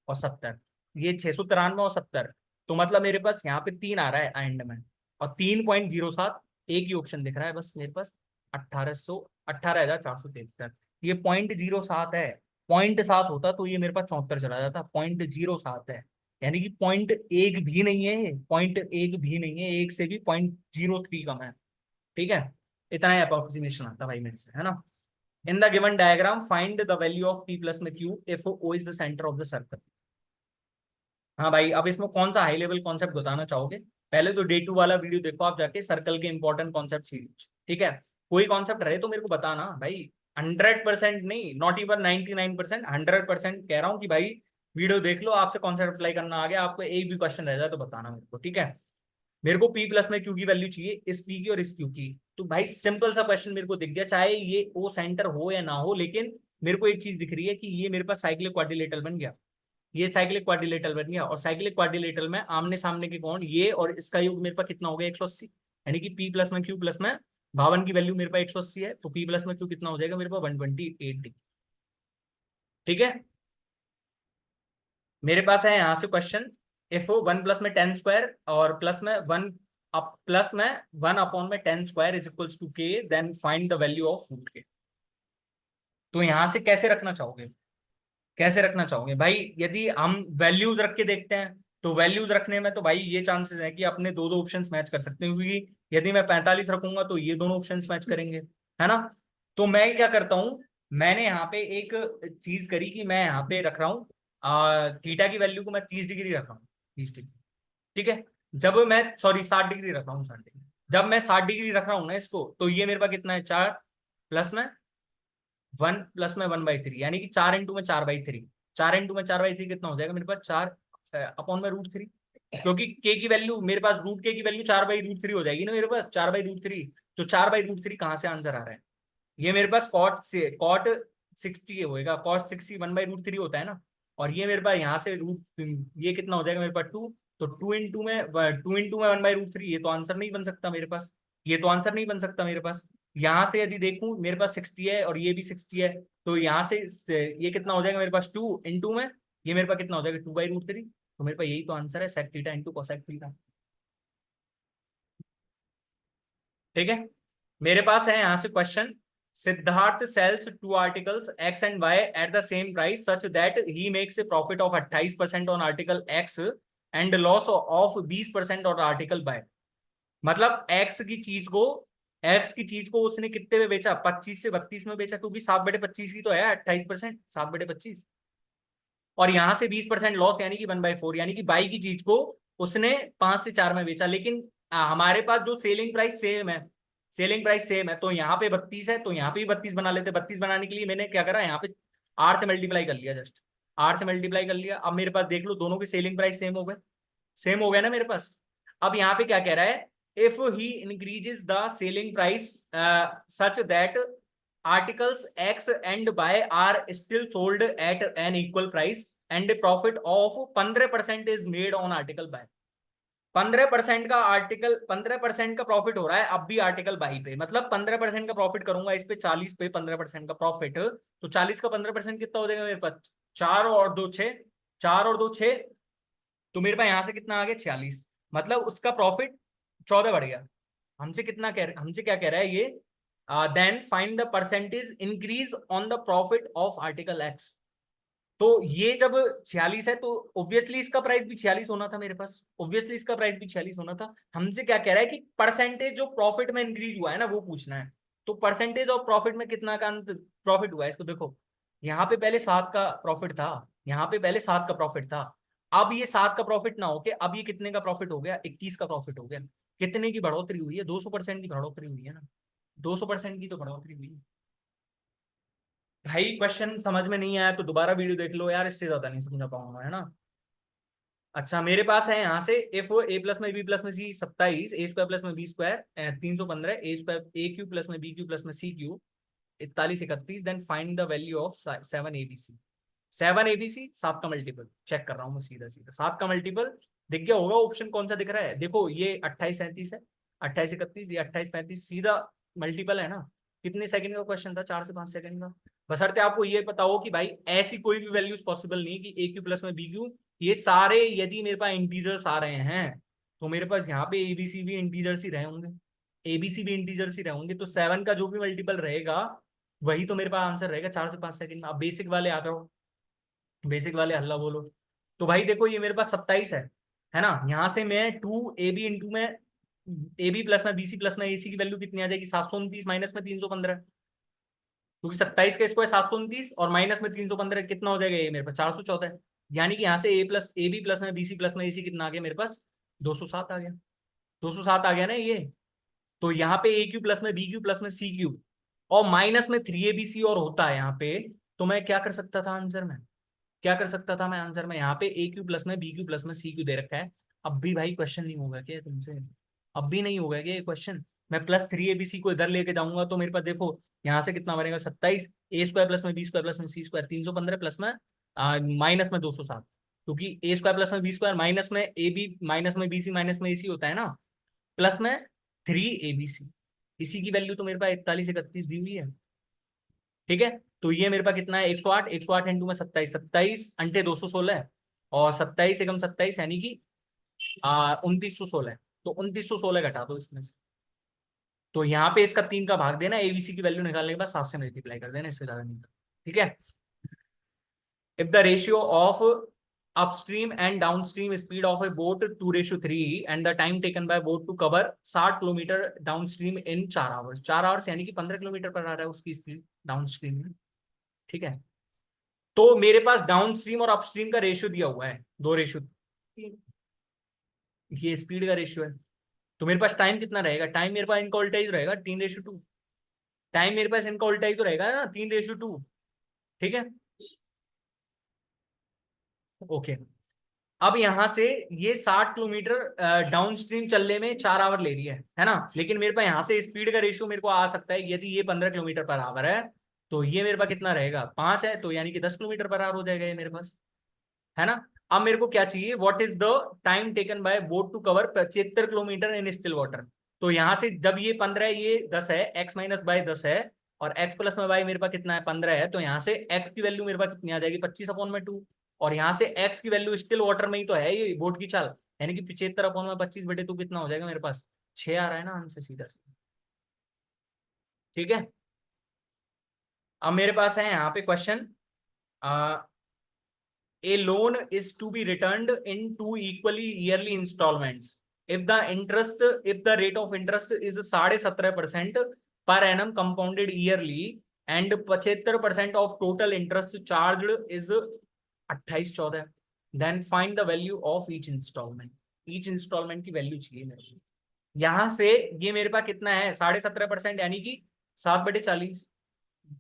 और 70, ये 693 और 70। तो मतलब मेरे पास यहाँ पे 3 आ रहा है एंड में, और 3.07, एक ही ऑप्शन दिख रहा है बस मेरे पास, 18,18,473, ये 0.07 है। 0.7 होता तो ये मेरे पास 74 चला जाता, 0.07 है, यानी कि पॉइंट एक भी नहीं है, पॉइंट एक भी नहीं है, एक से भी 0.03 कम है, ठीक है। इतना ही अप्रोक्सीमेशन आता भाई मेरे से, है ना। In the given diagram find the value of p plus में q if o is the centre of the circle. हाँ भाई, अब इसमें कौन सा हाई लेवल कॉन्सेप्ट बताना चाहोगे, पहले तो डे 2 वाला वीडियो देखो आप जाके, सर्कल के इंपॉर्टेंट कॉन्सेप्ट सीरीज, ठीक है। कोई कॉन्सेप्ट रहे तो मेरे को बताना भाई, 100% नहीं, नॉट इवन 99%, 100% कह रहा हूँ कि भाई वीडियो देख लो, आपसे कॉन्सेप्ट अप्लाई करना आ गया, आपको एक भी क्वेश्चन रह जाए तो बताना मेरे को, ठीक है। मेरे को p प्लस में q की वैल्यू चाहिए, इस p की और इस q की। तो भाई सिंपल सा क्वेश्चन मेरे को दिख गया, चाहे ये o सेंटर हो या ना हो, लेकिन मेरे को एक चीज दिख रही है कि ये मेरे पास साइक्लिक क्वाड्रिलेटरल बन गया, ये साइक्लिक क्वाड्रिलेटरल बन गया, और साइक्लिक क्वाड्रिलेटरल में आमने सामने के कोण ये और इसका योग मेरे पास कितना हो गया, 180, यानी कि p प्लस में q प्लस में 52 की वैल्यू मेरे पास 180 है, तो p प्लस में q कितना हो जाएगा मेरे पास 128 डिग्री, ठीक है। मेरे पास है यहाँ से क्वेश्चन, इफ 1 प्लस में 10 स्क्वायर और प्लस में 1 प्लस में 1 अपॉन में 10 square is equals to k, then find the value of root k। तो यहाँ से कैसे रखना चाहोगे, कैसे रखना चाहोगे भाई, यदि हम वैल्यूज रख के देखते हैं, तो वैल्यूज रखने में तो भाई ये चांसेस है कि अपने दो दो ऑप्शंस मैच कर सकते हैं, क्योंकि यदि मैं 45 रखूंगा तो ये दोनों ऑप्शंस मैच करेंगे, है ना। तो मैं क्या करता हूं, मैंने यहाँ पे एक चीज करी कि मैं यहाँ पे रख रहा हूँ थीटा की वैल्यू को मैं 30 डिग्री रख रहा हूँ, 30 डिग्री, ठीक है। जब मैं सॉरी 60 डिग्री रख रहा हूँ, 60 डिग्री, जब मैं 60 डिग्री रख रहा हूँ ना इसको, तो ये मेरे पास कितना है, 4 प्लस में 1 प्लस में 1/3, यानी कि 4 इंटू में 4/3, 4 इंटू में 4/3 कितना हो जाएगा मेरे पास, 4 अपॉन में रूट 3, क्योंकि के की वैल्यू मेरे पास, रूट के की वैल्यू 4/√3 हो जाएगी ना मेरे पास, 4/√3, तो 4/√3 कहाँ से आंसर आ रहा है, ये मेरे पास कॉट 60 होएगा, कॉट 60 1/√3 होता है ना, और ये मेरे पास यहाँ से रूट, ये कितना हो जाएगा मेरे पास 2, तो 2 इंटू में 1/√3, ये तो आंसर नहीं बन सकता मेरे पास, ये तो आंसर नहीं बन सकता मेरे पास। यहाँ से यदि देखूं मेरे पास 60 है और ये भी 60 है, तो यहाँ से ये कितना हो जाएगा मेरे पास 2 इंटू में, ये मेरे पास कितना हो जाएगा 2/√3, तो मेरे पास यही तो आंसर है, sec theta into cosec theta, ठीक है। मेरे पास है यहाँ से question, Siddharth sells two articles X and Y at the same price such that he makes a profit of 28% on article X and loss of 20% on article Y. मतलब X की चीज को उसने कितने में बेचा, 25 से 32 में बेचा, क्योंकि 7/25 ही तो है, 28%, 7/25, और यहां से 20% लॉस, यानी कि 1/4, यानी कि बाई की चीज को उसने 5 से 4 में बेचा, लेकिन हमारे पास जो सेलिंग प्राइस सेम है, सेलिंग प्राइस सेम है, तो यहाँ पे 32 है, तो यहाँ पे भी 32 बना लेते, 32 बनाने के लिए मैंने क्या करा, यहाँ पे आर से मल्टीप्लाई कर लिया, जस्ट आर से मल्टीप्लाई कर लिया। अब मेरे पास देख लो दोनों की सेलिंग प्राइस सेम हो गए, सेम हो गया ना मेरे पास। अब यहाँ पे क्या कह रहा है, if he increases the selling price such that articles X and Y are still sold at an equal price and profit of 15% is made on article Y. 15% का आर्टिकल, 15% का प्रॉफिट हो रहा है अब भी आर्टिकल बाई पे, मतलब 15% का प्रॉफिट करूंगा इस पे, 40 पे 15% का प्रॉफिट, तो 40 का 15% कितना हो जाएगा मेरे पास, 4 और 2 6, 4 और 2 6, तो मेरे पास यहां से कितना आ गया 46, मतलब उसका प्रॉफिट 14 बढ़ गया। हमसे क्या कह रहा है ये, then find the percentage increase on the profit of article X. तो ये जब 46 है तो ऑब्वियसली इसका प्राइस भी 46 होना था मेरे पास, ऑब्वियसली इसका प्राइस भी 46 होना था। हमसे क्या कह रहा है कि परसेंटेज जो प्रॉफिट में इंक्रीज हुआ है ना वो पूछना है। तो परसेंटेज ऑफ प्रॉफिट में कितना का प्रॉफिट हुआ है इसको देखो, यहाँ पे पहले 7 का प्रॉफिट था, यहाँ पे पहले 7 का प्रॉफिट था, अब ये 7 का प्रॉफिट ना होके अब ये कितने का प्रॉफिट हो गया, 21 का प्रॉफिट हो गया। कितने की बढ़ोतरी हुई है, 200% की बढ़ोतरी हुई है ना, 200% की तो बढ़ोतरी हुई है। भाई क्वेश्चन समझ में नहीं आया तो दोबारा वीडियो देख लो यार, इससे ज्यादा नहीं समझा पाऊंगा, है ना। अच्छा मेरे पास है यहाँ से एफ ए प्लस में बी प्लस में सी 27, ए स्क्वायर प्लस में B square 315, A square A cube plus में बी क्यू प्लस में C cube 41 31, then find the value of 7 ABC। 7 ABC 7 का मल्टीपल चेक कर रहा हूँ मैं, सीधा सीधा 7 का मल्टीपल दिख गया होगा, ऑप्शन कौन सा दिख रहा है, देखो ये 28 37 है, 28 31, ये 28 35, सीधा मल्टीपल है ना। कितने सेकंड का क्वेश्चन था, 4 से 5 सेकंड का। बशर्ते आपको ये पता हो कि भाई ऐसी कोई भी वैल्यूज पॉसिबल नहीं कि ए क्यू प्लस में बी क्यू, ये सारे यदि मेरे पास इंटीजर्स आ रहे हैं तो मेरे पास यहाँ पे एबीसी भी इंटीजर्स ही रहे होंगे, एबीसी भी इंटीजर्स ही रहे होंगे, तो 7 का जो भी मल्टीपल रहेगा वही तो मेरे पास आंसर रहेगा 4 से 5 सेकंड में। अब बेसिक वाले आ जाओ, बेसिक वाले हल्ला बोलो। तो भाई देखो ये मेरे पास 27 है ना, यहाँ से मैं 2 AB इंटू में ए बी प्लस में बीसी प्लस में एसी की वैल्यू कितनी आ जाएगी, 729 माइनस में 315, क्योंकि 27 का स्क्वायर 729 और माइनस में 315 कितना हो जाएगा, ये मेरे पास 414। यानी कि यहाँ से ए बी प्लस में बीसी प्लस में एसी कितना आ गया मेरे पास, 207 आ गया, 207 आ गया ना ये। तो यहाँ पे ए क्यू प्लस में बी क्यू प्लस में सी क्यू और माइनस में 3 ABC और होता है यहाँ पे, तो मैं क्या कर सकता था आंसर में, क्या कर सकता था मैं आंसर में, यहाँ पे ए क्यू प्लस में बी क्यू प्लस में सी क्यू दे रखा है। अब भी भाई क्वेश्चन नहीं होगा क्या तुमसे, अब भी नहीं होगा क्या ये क्वेश्चन। मैं प्लस 3 ABC को इधर लेके जाऊंगा तो मेरे पास देखो यहाँ से कितना बनेगा 27, ए स्क्वायर प्लस में बी स्क्वायर प्लस में सी स्क्वायर 315 प्लस में माइनस में 207, क्योंकि ए स्क्वायर प्लस में बी स्क्वायर माइनस में ए बी माइनस में बी सी माइनस में ए सी होता है ना, प्लस में 3 ABC, इसी की वैल्यू तो मेरे पास 41 31 दी हुई है। ठीक है, तो ये मेरे पास कितना है 108, 108 इंटू में 27, 27 अंटे 216 और 27 एकम 27 यानी कि 2916, तो 2916 घटा दो इसमें से। तो यहाँ पे इसका 3 का भाग देना, एबीसी की वैल्यू निकालने के बाद 7 से मल्टीप्लाई कर देना, इससे ज्यादा नहीं करना। ठीक है, if the ratio of upstream and downstream speed of a boat 2:3 and the time taken by boat to cover 60 kilometre downstream in 4 hours, 4 hours यानी कि 15 किलोमीटर पर आ रहा है उसकी स्पीड डाउनस्ट्रीम में। ठीक है, तो मेरे पास डाउनस्ट्रीम और अपस्ट्रीम का रेशियो दिया हुआ है 2:3, ये स्पीड का रेशियो है। तो मेरे पास टाइम कितना रहेगा, टाइम मेरे पास इनका उल्टा ही तो रहेगा 3:2, टाइम मेरे पास इनका उल्टा ही तो रहेगा ना 3:2। ठीक है, ओके। अब यहां से ये 60 किलोमीटर डाउन स्ट्रीम चलने में 4 आवर ले रही है ना, लेकिन मेरे पास यहाँ से स्पीड का रेशियो मेरे को आ सकता है, यदि ये 15 किलोमीटर पर आवर है तो ये मेरे पास कितना रहेगा 5 है, तो यानी कि 10 किलोमीटर पर आवर हो जाएगा ये मेरे पास, है ना। अब मेरे को क्या चाहिए, what is the time taken by boat to cover 75 kilometre in still water. तो यहाँ से जब ये 15 है ये 10 है, एक्स माइनस बाय 10 है और एक्स प्लस में बाय मेरे पास कितना है 15 है, तो यहाँ से एक्स की वैल्यू मेरे पास कितनी आ जाएगी 25/2, और यहाँ से एक्स की वैल्यू स्टिल वाटर में ही तो है ये बोट की चाल, यानी कि 75/25 कितना हो जाएगा मेरे पास 6 आ रहा है ना आंसर सीधा सीधा। ठीक है, अब मेरे पास है यहाँ पे question, a loan is to be returned in two equally yearly installments if the rate of interest is 17.5% per annum compounded yearly and 75% of total interest charged is 28/14, then find the value of each installment। each installment की value चाहिए मेरे को। यहां से ये मेरे पास कितना है 17.5% यानी कि 7/40,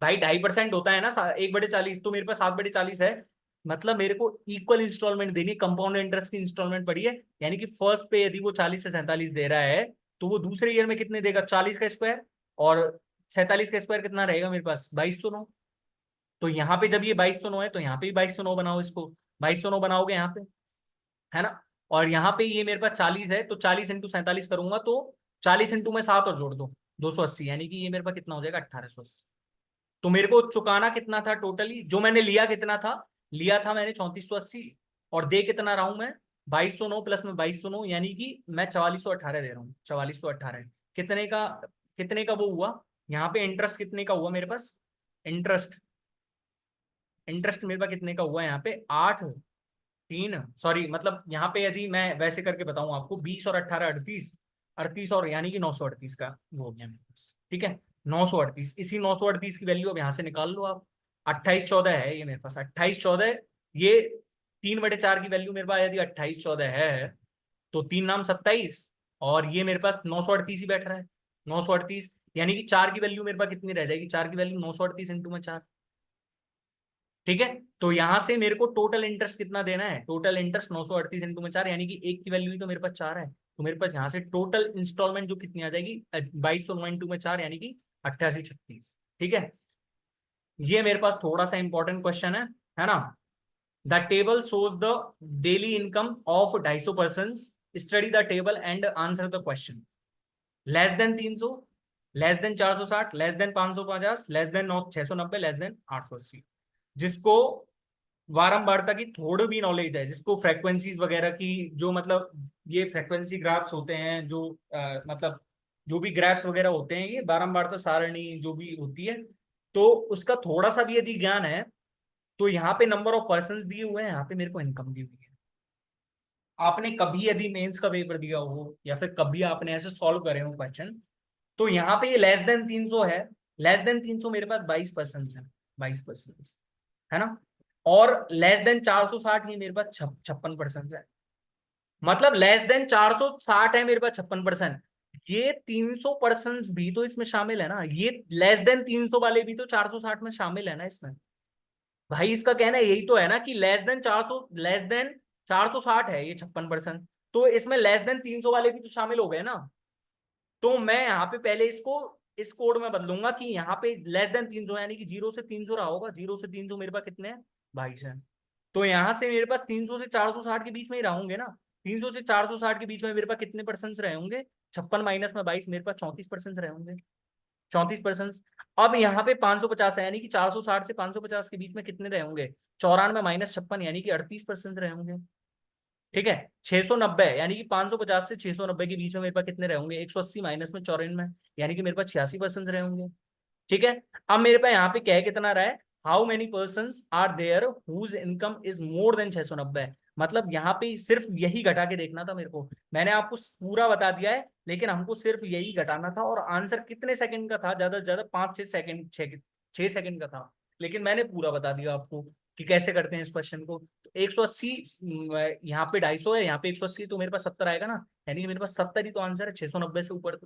भाई 2.5% होता है ना 1/40, तो मेरे पास 7/40 है, मतलब मेरे को इक्वल इंस्टॉलमेंट देनी, कंपाउंड इंटरेस्ट की इंस्टॉलमेंट पड़ी है, यानी कि फर्स्ट पे यदि वो 40 से 47 दे रहा है तो वो दूसरे ईयर में कितने देगा 40 का स्क्वायर, और 47 का स्क्वायर कितना रहेगा मेरे पास 2209। तो यहाँ पे जब ये 2209 है तो यहाँ पे भी 2209 बनाओ, इसको 2209 बनाओगे यहाँ पे, है ना। और यहाँ पे ये मेरे पास 40 है, तो 40 × 47 करूंगा तो 40 इंटू में 7 और जोड़ दो, 280, यानी कि ये मेरे पास कितना हो जाएगा, 1880। तो मेरे को चुकाना कितना था टोटली, जो मैंने लिया कितना था, लिया था मैंने 3480, और दे कितना रहा हूं मैं, 2209 प्लस में 2209, यानी कि मैं 4418 दे रहा हूँ, 4418। कितने का, कितने का वो हुआ, यहाँ पे इंटरेस्ट कितने का हुआ मेरे पास, इंटरेस्ट, इंटरेस्ट मेरे पास कितने का हुआ यहाँ पे, 8 3, सॉरी मतलब यहाँ पे यदि मैं वैसे करके बताऊं आपको, 20 और 18 38, 38 और यानी कि 938 का वो हो गया मेरे पास, ठीक है। 938, इसी 938 की वैल्यू अब यहाँ से निकाल लो आप। 2814 है ये मेरे पास, 2814, ये 3/4 की वैल्यू मेरे पास यदि 2814 है, तो 3 नाम 27, और ये मेरे पास 938 ही बैठ रहा है, 938, यानी कि 4 की वैल्यू मेरे पास कितनी रह जाएगी, 4 की वैल्यू 938 इंटू में 4, ठीक है। तो यहां से मेरे को टोटल इंटरेस्ट कितना देना है, टोटल इंटरेस्ट 938 इंटू में 4, यानी कि एक की वैल्यू ही तो मेरे पास 4 है, तो मेरे पास यहाँ से टोटल इंस्टॉलमेंट जो कितनी आ जाएगी, 2209 इंटू में 4, यानी कि 8836, ठीक है। ये मेरे पास थोड़ा सा इंपॉर्टेंट क्वेश्चन है ना। The table shows the daily income of 250 person, study the table and answer the question. Less than 300, less than 460, less than 550, less than 690, less than 880। जिसको बारंबारता की थोड़ी भी नॉलेज है, जिसको फ्रीक्वेंसीज वगैरह की, जो मतलब ये फ्रीक्वेंसी ग्राफ्स होते हैं, जो मतलब जो भी ग्राफ्स वगैरह होते हैं, ये बारंबारता सारणी जो भी होती है, तो उसका थोड़ा सा भी यदि ज्ञान है, तो यहाँ पे नंबर ऑफ पर्सन दिए हुए हैं, यहाँ पे मेरे को इनकम दी हुई है। आपने कभी यदि मेंस का पेपर दिया हो, या फिर कभी आपने ऐसे सॉल्व करे हो क्वेश्चन, तो यहाँ पे ये लेस देन 300 है, लेस देन 300 मेरे पास 22% है, 22%, है ना। और लेस देन 460 ही मेरे पास 56% है, मतलब लेस देन 460 है मेरे पास 56%। ये 300% भी तो इसमें शामिल है ना, ये लेस देन 300 वाले भी तो 460 में शामिल है ना इसमें। भाई इसका कहना यही तो है ना कि लेस देन 460 है ये 56%, तो इसमें लेस देन 300 वाले भी तो शामिल हो गए ना। तो मैं यहाँ पे पहले इसको इस कोड में बदलूंगा कि यहाँ पे लेस देन 300, यानी कि 0 से 300 रहा होगा, 0 से 300 मेरे पास कितने हैं, 22 है। तो यहाँ से मेरे पास 300 से 460 के बीच में ही रहूंगे ना, 300 से 460 के बीच में मेरे पास कितने परसेंट रहे होंगे, 56 माइनस में 22, मेरे पास 34% रहे होंगे, 34%। अब यहाँ पे 550 है, यानी कि 460 से 550 के बीच में कितने रहे होंगे, 94 माइनस 56, यानी कि 38% रहे होंगे, ठीक है। 690, यानी कि 550 से 690 के बीच में मेरे पास कितने रहे होंगे, 180 माइनस में 94, यानी कि मेरे पास 86% रहे होंगे, ठीक है। अब मेरे पास यहाँ पे क्या कितना रहा है, how many person are there whose income is more than 690, मतलब यहाँ पे सिर्फ यही घटा के देखना था मेरे को, मैंने आपको पूरा बता दिया है, लेकिन हमको सिर्फ यही घटाना था, और आंसर कितने सेकंड का था, ज्यादा से ज्यादा 5-6 सेकंड, 6 सेकंड का था, लेकिन मैंने पूरा बता दिया आपको कि कैसे करते हैं इस क्वेश्चन को। तो 180, यहाँ पे 250 है, यहाँ पे 180, तो मेरे पास 70 आएगा ना, यानी कि मेरे पास 70 ही तो आंसर है, 690 से ऊपर,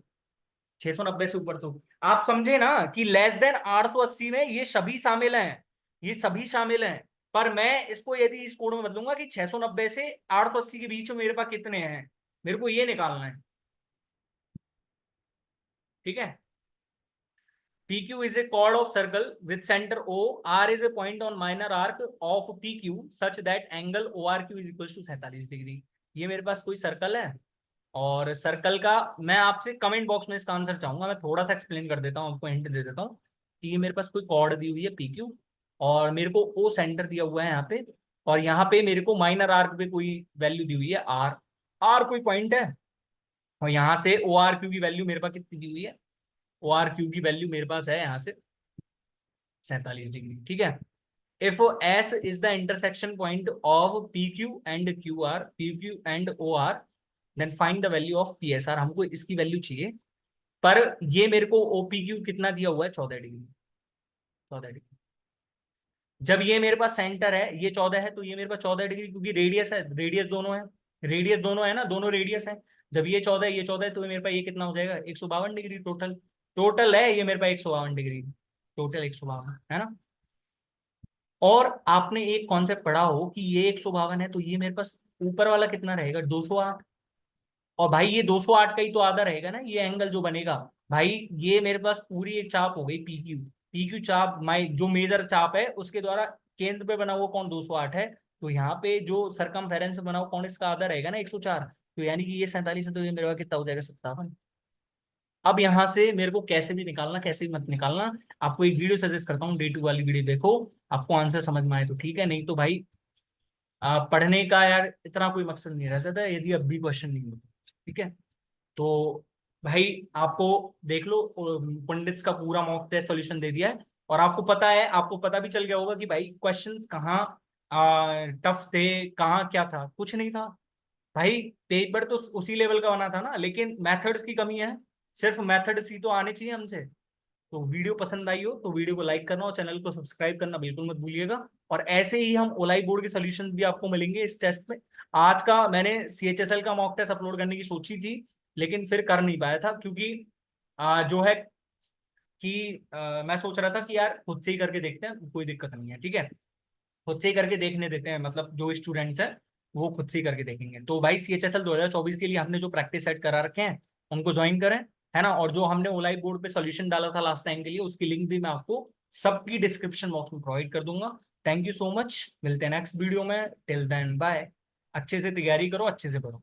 690 से ऊपर। तो आप समझे ना कि लेस देन 880 में ये सभी शामिल हैं, ये सभी शामिल हैं। पर मैं इसको यदि इस कोड में बदलूंगा कि 690 से 880 के बीच में मेरे पास कितने हैं, मेरे को ये निकालना है, ठीक है। PQ is a chord of circle with center O. R is a point on minor arc of PQ such that angle ORQ is equals to 47 degree. ये मेरे पास कोई सर्कल है, और सर्कल का मैं आपसे कमेंट बॉक्स में इसका आंसर चाहूंगा, मैं थोड़ा सा एक्सप्लेन कर देता हूँ, आपको हिंट दे देता हूँ कि ये मेरे पास कोई कॉर्ड दी हुई है PQ, और मेरे को O सेंटर दिया हुआ है यहाँ पे, और यहाँ पे मेरे को माइनर आर्क पे कोई वैल्यू दी हुई है R, R कोई पॉइंट है, और यहाँ से ORQ की वैल्यू मेरे पास कितनी दी हुई है, ORQ की वैल्यू मेरे पास है यहाँ से 47 डिग्री, ठीक है। If S is the intersection point of PQ and QR, PQ and OR, then find the value of PSR। हमको इसकी वैल्यू चाहिए, पर ये मेरे को OPQ कितना दिया हुआ है, 14 डिग्री, 14 डिग्री। जब ये मेरे पास सेंटर है, ये 14 है, तो ये मेरे पास 14 डिग्री, क्योंकि रेडियस है, रेडियस दोनों है, रेडियस दोनों है ना, दोनों रेडियस है। जब ये 14 है, ये 14 है, तो ये मेरे पास ये कितना हो जाएगा, 152 डिग्री टोटल, टोटल है ये मेरे पास 152 डिग्री, टोटल 152, है ना। और आपने एक कॉन्सेप्ट पढ़ा हो कि ये 152 है, तो ये मेरे पास ऊपर वाला कितना रहेगा, 208, और भाई ये 208 का ही तो आधा रहेगा ना ये एंगल जो बनेगा। भाई ये मेरे पास पूरी एक चाप हो गई PQ, PQ चाप, माई जो मेजर चाप है उसके द्वारा केंद्र पे बना हुआ कौन, 208 है, तो यहाँ पे जो सरकमफेरेंस बना हुआ कौन इसका आधा रहेगा ना 104, तो यानी कि ये 47 है, तो ये मेरे पास कितना हो जाएगा 57। अब यहाँ से मेरे को कैसे भी निकालना, कैसे भी मत निकालना, आपको एक वीडियो सजेस्ट करता हूँ, डे 2 वाली वीडियो देखो, आपको आंसर समझ में आए तो ठीक है, नहीं तो भाई पढ़ने का यार इतना कोई मकसद नहीं रह जाता है यदि अब भी क्वेश्चन नहीं होता, ठीक है। तो भाई आपको देख लो, पंडित का पूरा मॉक टेस्ट सॉल्यूशन दे दिया है, और आपको पता है, आपको पता भी चल गया होगा कि भाई क्वेश्चंस कहाँ टफ थे, कहाँ क्या था, कुछ नहीं था भाई। पेपर तो उसी लेवल का बना था ना, लेकिन मेथड्स की कमी है, सिर्फ मेथड्स ही तो आने चाहिए हमसे। तो वीडियो पसंद आई हो तो वीडियो को लाइक करना और चैनल को सब्सक्राइब करना बिल्कुल मत भूलिएगा। और ऐसे ही हम ओलाई बोर्ड के सॉल्यूशंस भी आपको मिलेंगे इस टेस्ट में। आज का मैंने सीएचएसएल का मॉक टेस्ट अपलोड करने की सोची थी, लेकिन फिर कर नहीं पाया था, क्योंकि जो है कि मैं सोच रहा था कि यार खुद से ही करके देखते हैं, कोई दिक्कत नहीं है, ठीक है। खुद से ही करके देखने देते हैं, मतलब जो स्टूडेंट्स हैं वो खुद से ही करके देखेंगे। तो भाई सीएचएसएल 2024 के लिए हमने जो प्रैक्टिस सेट करा रखे हैं उनको ज्वाइन करें, है ना। और जो हमने ओलाई बोर्ड पे सॉल्यूशन डाला था लास्ट टाइम के लिए, उसकी लिंक भी मैं आपको सबकी डिस्क्रिप्शन बॉक्स में प्रोवाइड कर दूंगा। थैंक यू सो मच, मिलते हैं नेक्स्ट वीडियो में, टिल देन बाय। अच्छे से तैयारी करो, अच्छे से पढ़ो।